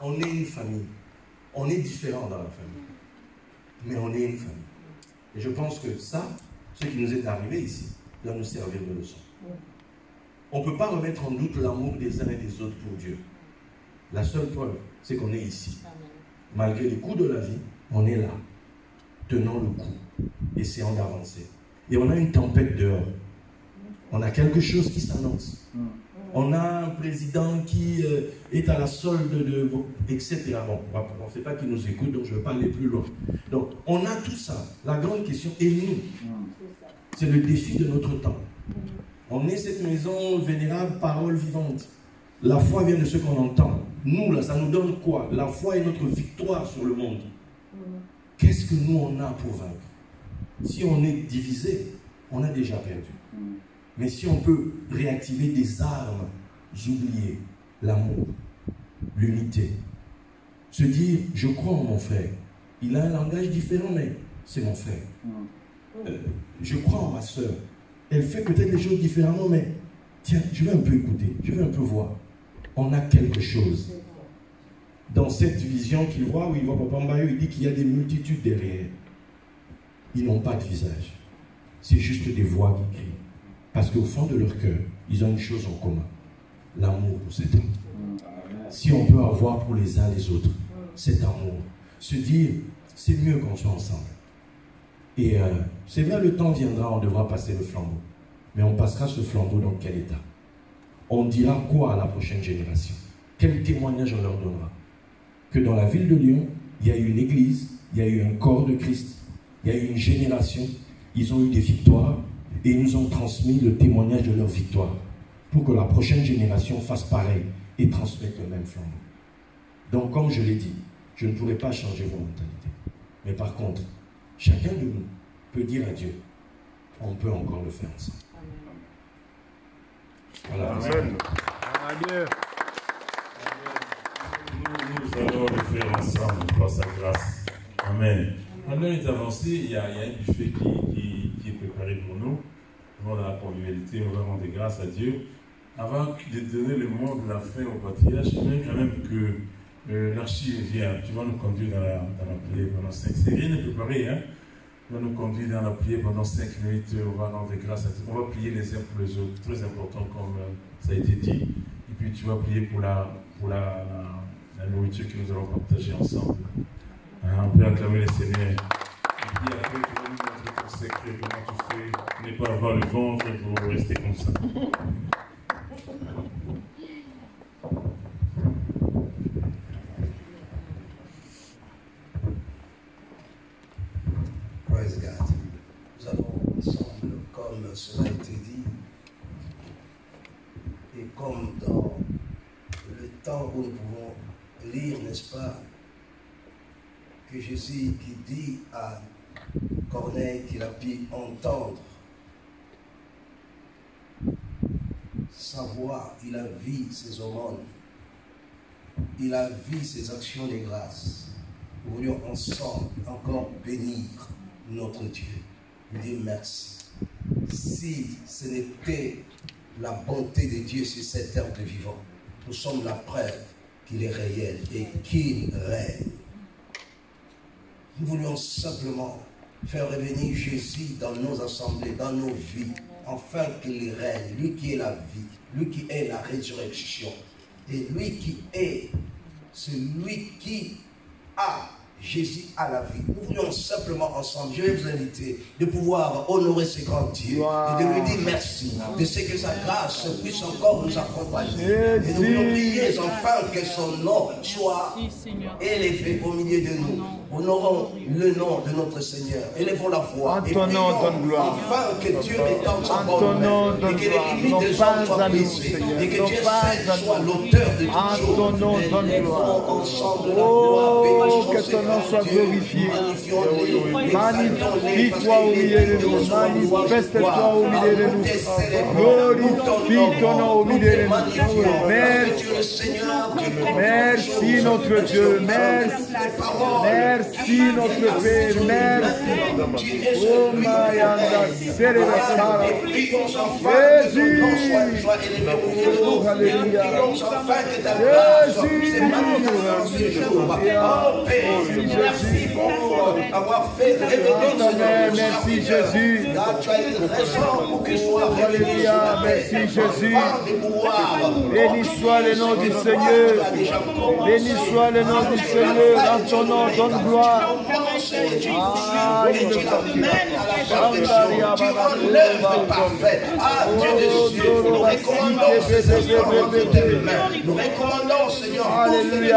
On est une famille. On est différents dans la famille. Mais on est une famille. Et je pense que ça, ce qui nous est arrivé ici doit nous servir de leçon. On ne peut pas remettre en doute l'amour des uns et des autres pour Dieu. La seule preuve, c'est qu'on est ici. Malgré les coups de la vie, on est là, tenant le coup, essayant d'avancer. Et on a une tempête dehors. On a quelque chose qui s'annonce. On a un président qui est à la solde de... etc. Bon, on ne sait pas qui nous écoute, donc je ne vais pas aller plus loin. Donc, on a tout ça. La grande question est nous. C'est le défi de notre temps. On est cette maison vénérable, parole vivante. La foi vient de ce qu'on entend. Nous, là, ça nous donne quoi? La foi est notre victoire sur le monde. Qu'est-ce que nous, on a pour vaincre? Si on est divisé, on a déjà perdu. Mais si on peut réactiver des armes oubliées, l'amour, l'unité, se dire, je crois en mon frère. Il a un langage différent, mais c'est mon frère. Je crois en ma soeur. Elle fait peut-être les choses différemment, mais tiens, je vais un peu écouter, je vais un peu voir. On a quelque chose. Dans cette vision qu'il voit, où il voit Papa Mbayo, il dit qu'il y a des multitudes derrière. Ils n'ont pas de visage. C'est juste des voix qui crient. Parce qu'au fond de leur cœur, ils ont une chose en commun. L'amour pour cet homme. Si on peut avoir pour les uns les autres cet amour, se dire, c'est mieux qu'on soit ensemble. Et c'est vrai, le temps viendra, on devra passer le flambeau. Mais on passera ce flambeau dans quel état? On dira quoi à la prochaine génération? Quel témoignage on leur donnera? Que dans la ville de Lyon, il y a eu une église, il y a eu un corps de Christ, il y a eu une génération, ils ont eu des victoires et ils nous ont transmis le témoignage de leur victoire pour que la prochaine génération fasse pareil et transmette le même flambeau. Donc, comme je l'ai dit, je ne pourrai pas changer vos mentalités. Mais par contre, chacun de nous peut dire à Dieu, on peut encore le faire ensemble. Voilà. Amen. Amen. Nous allons le faire ensemble par sa grâce. Amen. Pendant les avancées, il y a un buffet qui est préparé pour nous. Dans la convivialité, on va rendre grâce à Dieu. Avant de donner le mot de la fin au patriarche, je voudrais quand même que l'archive vienne. Tu vas nous conduire dans la prière pendant 5 minutes. C'est rien de préparé, hein? Tu vas nous conduire dans la prière pendant 5 minutes. On va rendre grâce à Dieu. On va prier les uns pour les autres. Très important, comme ça a été dit. Et puis tu vas prier pour la nourriture que nous allons partager ensemble. Hein, on peut acclamer le Seigneur. Et puis après, tu vas nous montrer ton secret, comment tu fais. Ne pas avoir le ventre pour rester comme ça. Praise God. Nous allons ensemble, comme cela a été dit, et comme dans le temps où nous pouvons lire, n'est-ce pas, que Jésus qui dit à Corneille qu'il a pu entendre sa voix, il a vu ses aumônes, il a vu ses actions de grâce. Nous voulions ensemble encore bénir notre Dieu, lui dire merci. Si ce n'était la bonté de Dieu sur cette terre de vivant, nous sommes la preuve qu'il est réel et qu'il règne. Nous voulions simplement faire revenir Jésus dans nos assemblées, dans nos vies, afin qu'il règne, lui qui est la vie, lui qui est la résurrection, et lui qui est celui qui a Jésus à la vie. Nous voulions simplement ensemble, je vais vous inviter, de pouvoir honorer ce grand Dieu et de lui dire merci, de ce que sa grâce puisse encore nous accompagner. Et nous voulons prier enfin que son nom soit élevé au milieu de nous. Honorons le nom de notre Seigneur. Élevons la voix et prions afin que Dieu étende sa bonne main et que les limites des hommes soient brisées et que Dieu seul soit l'auteur de toutes choses. Élevons ensemble la voix, bénissons nom soit glorifié. Magnifie-toi au milieu de nous. Manifeste-toi au milieu de nous. Glorifie ton nom au milieu de nous. Merci. Merci notre Dieu. Merci. Merci notre Père. Merci. Oh Mayanda, Serebekara. Jésus. Oh, alléluia. Jésus. Oh Père, merci pour avoir fait révéler Merci Jésus. Là, tu as une raison pour qu'il soit révélé. Alléluia, merci Jésus. Des pouvoirs. Béni soit le nom du Seigneur. Béni soit le nom du Seigneur. En ton nom, donne gloire. Ah, il me L'œuvre parfaite. Ah, Dieu des cieux, nous recommandons ces instruments de tes mains. Nous recommandons, Seigneur, Alléluia.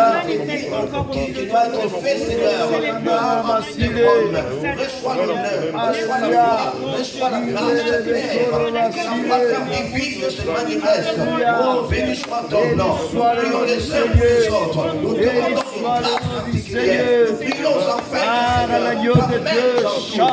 qui doit être fait, Seigneur. Reçois l'honneur, reçois la gloire, reçois la grâce, que la femme divine se manifeste. Oh, béni soit ton nom. Nous prions les uns pour les autres. Nous demandons une grâce particulière. Nous prions enfin, Seigneur, des cieux,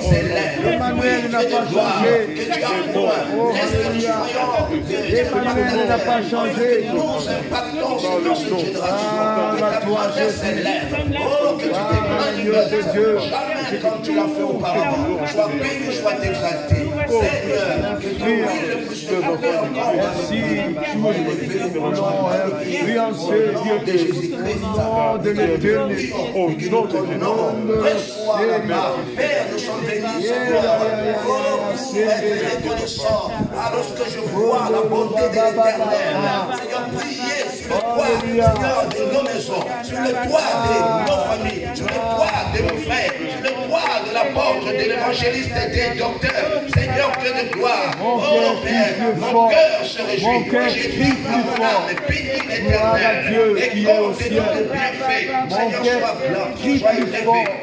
Seigneur, Emmanuel n'a pas changé. nous impactons sur notre génération. Oh, que tu t'es Dieu. Jamais comme tu l'as fait auparavant. Sois béni, sois exalté. Seigneur, que tu es le plus supérieur encore. Merci. Oui, en ce Dieu, au nom de l'éternel. Au nom de nom, reçois la gloire. Père, nous sommes bénis, Seigneur. Oh, pour être reconnaissant. Alors que je vois la bonté de l'éternel. Seigneur, priez sur le toit, Seigneur, de nos maisons, sur le toit de nos familles, sur le toit de nos frères, sur le toit de l'apôtre, de l'évangéliste et des docteurs. Seigneur, que de gloire. Oh Père, mon cœur se réjouit. J'ai vu mon âme bénir l'éternel. Et compte de nos bienfaits. Seigneur, sois blanc, sois élevé,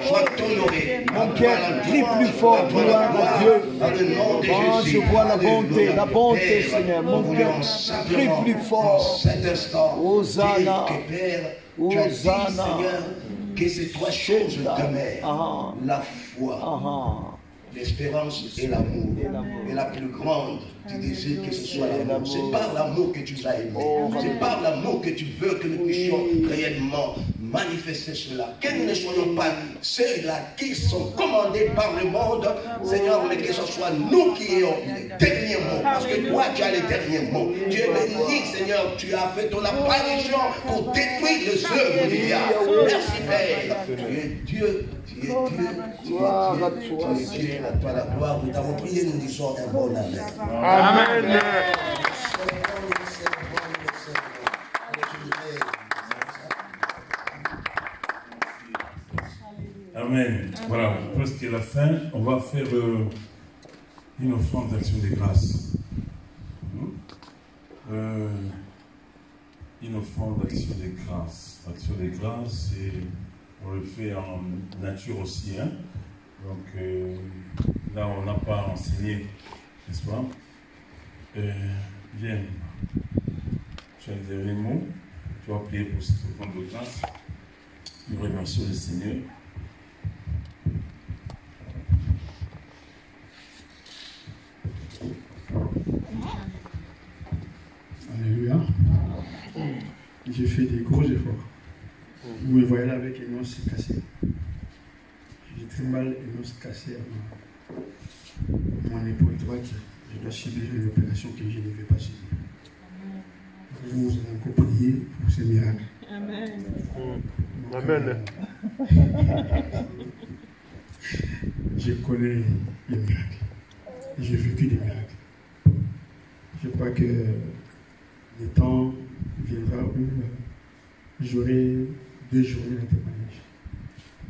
sois honoré. Mon cœur crie plus fort, gloire à Dieu. Dans le nom de Oh, je Jésus. vois la bonté, Seigneur. Mon cœur crie plus fort. Cet instant, Hosanna. que Père, tu as dit, Hosanna. Seigneur, que ces trois choses demeurent. Ah. La foi, Ah, l'espérance et l'amour. Et la plus grande, tu désires que ce soit l'amour. C'est par l'amour que tu nous as aimés. C'est par l'amour que tu veux que nous puissions réellement manifester cela. Que nous ne soyons pas ceux-là qui sont commandés par le monde, Seigneur, mais que ce soit nous qui ayons les derniers mots. Parce que toi, tu as les derniers mots. Tu es béni, Seigneur. Tu as fait ton apparition pour détruire les œuvres du diable. Merci, Père. Tu es Dieu. Tu es Dieu. Tu es Dieu. Tu es Dieu. À toi la gloire. Nous t'avons prié, nous disons un bon amen. Amen. Amen. Voilà, presque la fin. On va faire une offrande d'action de grâce. Une offrande d'action de grâce. Action de grâce, on le fait en nature aussi. Hein? Donc là, on n'a pas enseigné, n'est-ce pas? Viens. Tu as le dernier mot. Tu vas prier pour cette offrande de grâce. Nous remercions le Seigneur. Alléluia. J'ai fait des gros efforts. Vous me voyez là avec une os cassée. J'ai très mal une os cassée à mon épaule droite. Je dois subir une opération que je ne vais pas subir. Vous allez encore prier pour ce miracle. Amen. Amen. Je connais les miracles. J'ai vécu des miracles. Je crois que le temps viendra où j'aurai 2 journées de témoignage.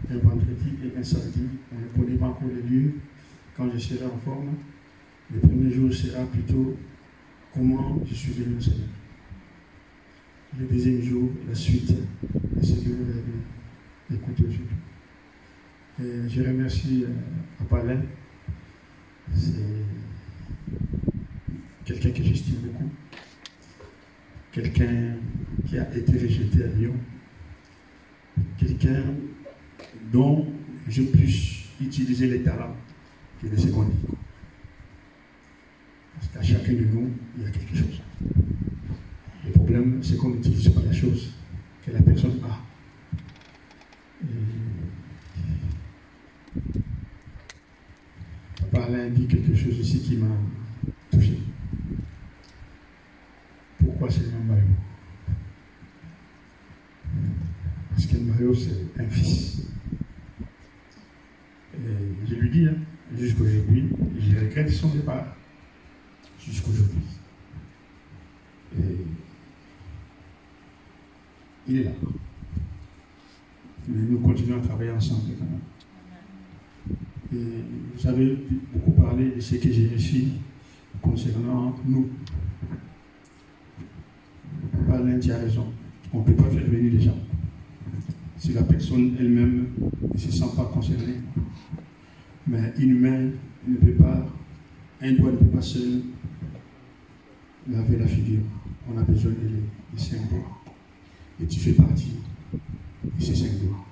Un vendredi et un samedi. On ne connaît pas encore le lieu. Quand je serai en forme, le premier jour sera plutôt comment je suis venu au Seigneur. Le deuxième jour, la suite de ce que vous avez écouté aujourd'hui. Et je remercie Papa Alain. C'est quelqu'un que j'estime beaucoup. Quelqu'un qui a été rejeté à Lyon. Quelqu'un dont je puisse utiliser les talents qui est de second niveau. chacun de nous, il y a quelque chose. Le problème, c'est qu'on n'utilise pas la chose que la personne a. Papa Alain dit quelque chose ici qui m'a touché. Pourquoi c'est un Mario? Parce que Mario, c'est un fils. Et je lui dis, hein, jusqu'aujourd'hui, je regrette son départ. Jusqu'aujourd'hui. Et il est là. Mais nous continuons à travailler ensemble quand même. Et vous avez beaucoup parlé de ce que j'ai reçu concernant nous. Alain, tu as raison. On ne peut pas faire venir les gens. Si la personne elle-même ne se sent pas concernée. Mais une main ne peut pas, un doigt ne peut pas seul laver la figure. On a besoin des 5 doigts. Et tu fais partie de ces 5 doigts.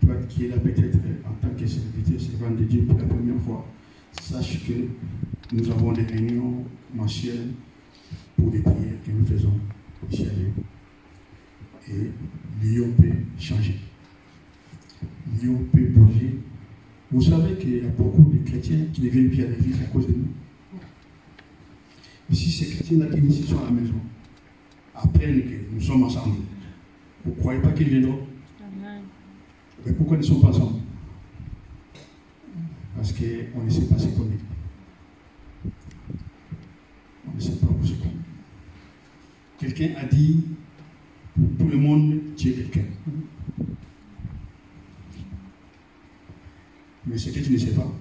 Toi qui es là peut-être en tant que célébrité, servant de Dieu pour la première fois, sache que nous avons des réunions mensuelles pour des prières que nous faisons ici à Lyon. Et Lyon peut changer. Lyon peut bouger. Vous savez qu'il y a beaucoup de chrétiens qui ne viennent plus à l'église à cause de nous. Et si ces chrétiens-là qui sont à la maison apprennent que nous sommes ensemble, vous ne croyez pas qu'ils viendront? Mais pourquoi ils ne sont pas ensemble? Parce qu'on ne sait pas se connaître. On ne sait pas où se connaître. Quelqu'un a dit, pour tout le monde, tu es quelqu'un. Mais ce que tu ne sais pas,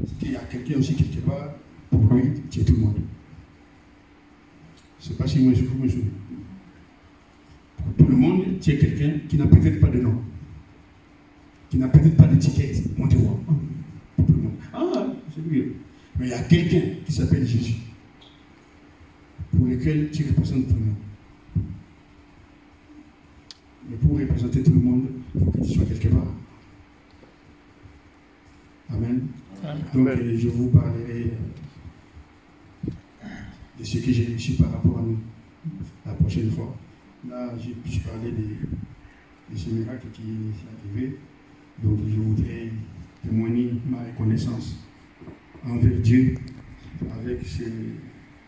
c'est qu'il y a quelqu'un aussi quelque part, pour lui, tu es tout le monde. Je ne sais pas si moi je vous me souviens. Pour tout le monde, tu es quelqu'un qui n'a peut-être pas de nom, qui n'a peut-être pas d'étiquette. On te voit. Pour tout le monde. Ah, c'est mieux. Mais il y a quelqu'un qui s'appelle Jésus, pour lequel tu représentes tout le monde. Mais pour représenter tout le monde, il faut que tu sois quelque part. Amen. Donc, je vous parlerai de ce que j'ai reçu par rapport à nous la prochaine fois. Là, j'ai pu parler de ce miracle qui est arrivé. Donc, je voudrais témoigner ma reconnaissance envers Dieu avec ce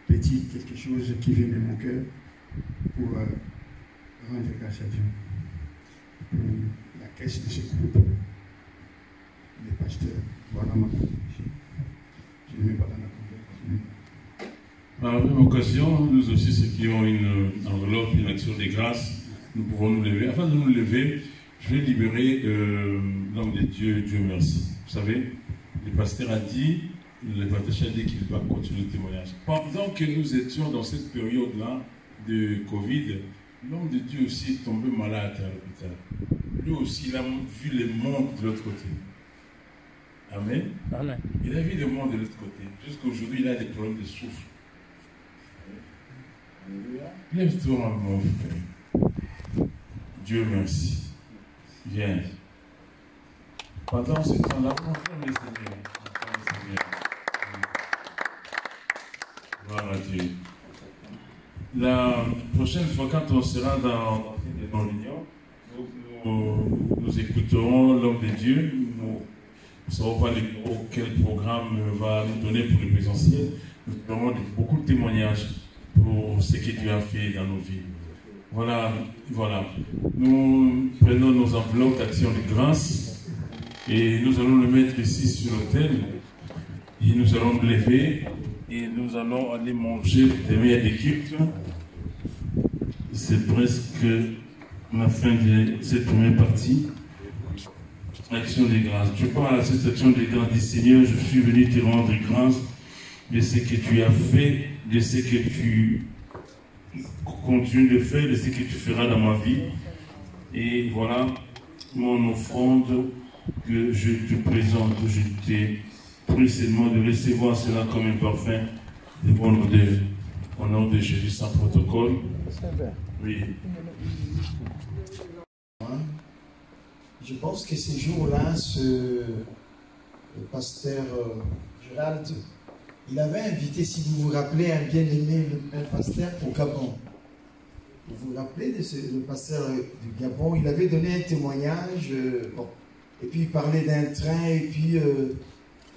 petit quelque chose qui vient de mon cœur pour rendre grâce à Dieu. La caisse de ce groupe. Les pasteurs, voilà ma contribution. Je ne mets pas dans la conversation. Par la même occasion, nous aussi, ceux qui ont une enveloppe, une action de grâce, nous pouvons nous lever. Afin de nous lever, je vais libérer l'homme de Dieu, Dieu merci. Vous savez, le pasteur a dit, le pasteur a dit qu'il va continuer le témoignage. Pendant que nous étions dans cette période-là de Covid, l'homme de Dieu aussi est tombé malade à l'hôpital. Lui aussi, il a vu le monde de l'autre côté. Amen. Amen. Il a vu le monde de l'autre côté. Jusqu'aujourd'hui, il a des problèmes de souffle. Lève-toi, mon frère. Dieu merci. Viens. Pendant ce temps-là, confirme le Seigneur. Gloire à Dieu. La prochaine fois, quand on sera dans l'union, nous écouterons l'homme de Dieu. Nous ne savons pas quel programme va nous donner pour le présentiel. Nous ferons beaucoup de témoignages pour ce que Dieu a fait dans nos vies. Voilà. Nous prenons nos enveloppes d'action de grâce et nous allons le mettre ici sur l'autel. Et nous allons nous lever et nous allons aller manger des meilleures équipes. C'est presque la fin de cette première partie. Action de grâce. Tu parles à cette action de grâce, dis Seigneur, je suis venu te rendre grâce de ce que tu as fait, de ce que tu continues de faire, de ce que tu feras dans ma vie. Et voilà mon offrande que je te présente. Je t'ai prie seulement de recevoir cela comme un parfum de bonne odeur. Au nom de Jésus sans protocole. Oui. Je pense que ces jours-là, le pasteur Gérald il avait invité, si vous vous rappelez, un bien-aimé, un pasteur au Gabon. Vous vous rappelez de le pasteur du Gabon? Il avait donné un témoignage, bon, et puis il parlait d'un train, et puis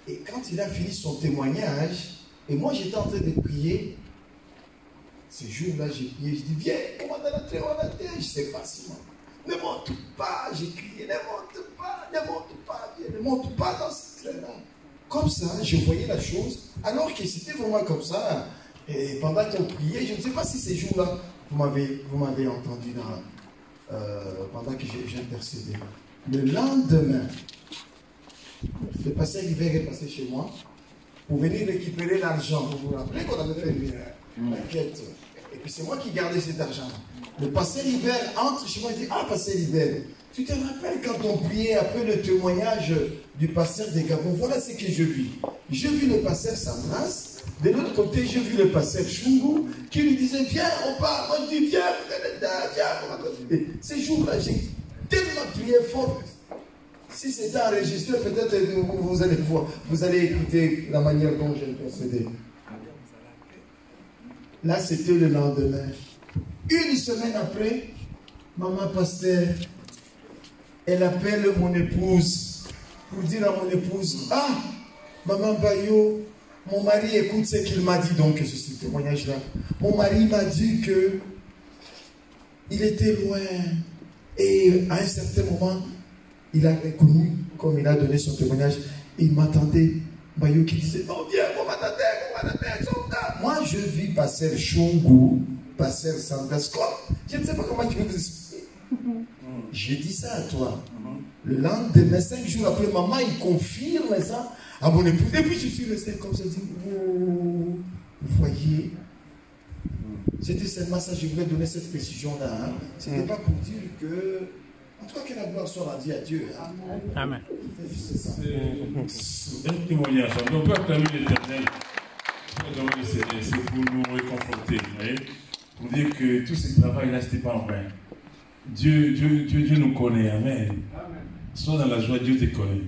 et quand il a fini son témoignage, et moi j'étais en train de prier, ce jour-là j'ai prié, je dis viens, on va dans le train, on va dans le train, je ne sais pas si moi, ne monte pas, j'ai crié, ne monte pas, viens, ne monte pas dans ce train-là. Comme ça, je voyais la chose, alors que c'était vraiment comme ça, et pendant qu'on priait, je ne sais pas si ces jours-là, vous m'avez entendu pendant que j'intercédais. Le lendemain, le pasteur Hubert est passé chez moi pour venir récupérer l'argent. Vous vous rappelez qu'on avait fait une enquête? Et puis c'est moi qui gardais cet argent. Le pasteur Hubert entre chez moi et dit « Ah, pasteur Hubert, tu te rappelles quand on priait après le témoignage du pasteur des Gabon? Voilà ce que je vis. Je vis le pasteur Sandras. De l'autre côté, j'ai vu le pasteur Chungu qui lui disait viens, on part. Moi je dis viens, viens. Et ces jours-là, j'ai tellement prié fort. Si c'était enregistré, peut-être vous allez voir, vous allez écouter la manière dont j'ai procédé. Là, c'était le lendemain. Une semaine après, maman pasteur, elle appelle mon épouse pour dire à mon épouse, ah, maman Bayo, mon mari écoute ce qu'il m'a dit, donc c'est ce témoignage-là. Mon mari m'a dit que il était loin et à un certain moment, il a reconnu, comme il a donné son témoignage, il m'attendait. Bayo qui disait, non, viens, on m'attendait, moi, je vis pasteur Chungu, pasteur Sandascope. Je ne sais pas comment tu peux vous expliquer. J'ai dit ça à toi. Le lendemain, 5 jours après, maman, il confirme ça à mon épouse. Et puis je suis resté comme ça, dit, oh, vous voyez, c'était seulement ça, je voulais donner cette précision-là. Hein. Ce n'était pas pour dire que, en tout cas, que la gloire soit rendue à Dieu. Hein. Amen. C'est un témoignage. Donc, on peut acclamer l'Éternel. C'est pour nous réconforter, vous voyez, pour dire que tout ce travail-là, ce n'était pas en vain. Dieu nous connaît, amen. Sois dans la joie, Dieu te connaît.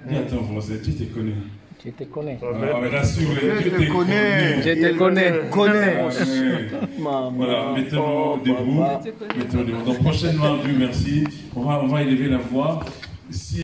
Dis à ton voisin, Dieu te connaît. Dieu te connaît. Rassure-les, Dieu te connaît. Dieu te connaît. Voilà, mettons-nous debout. Donc prochainement, Dieu merci. On va élever la voix. Si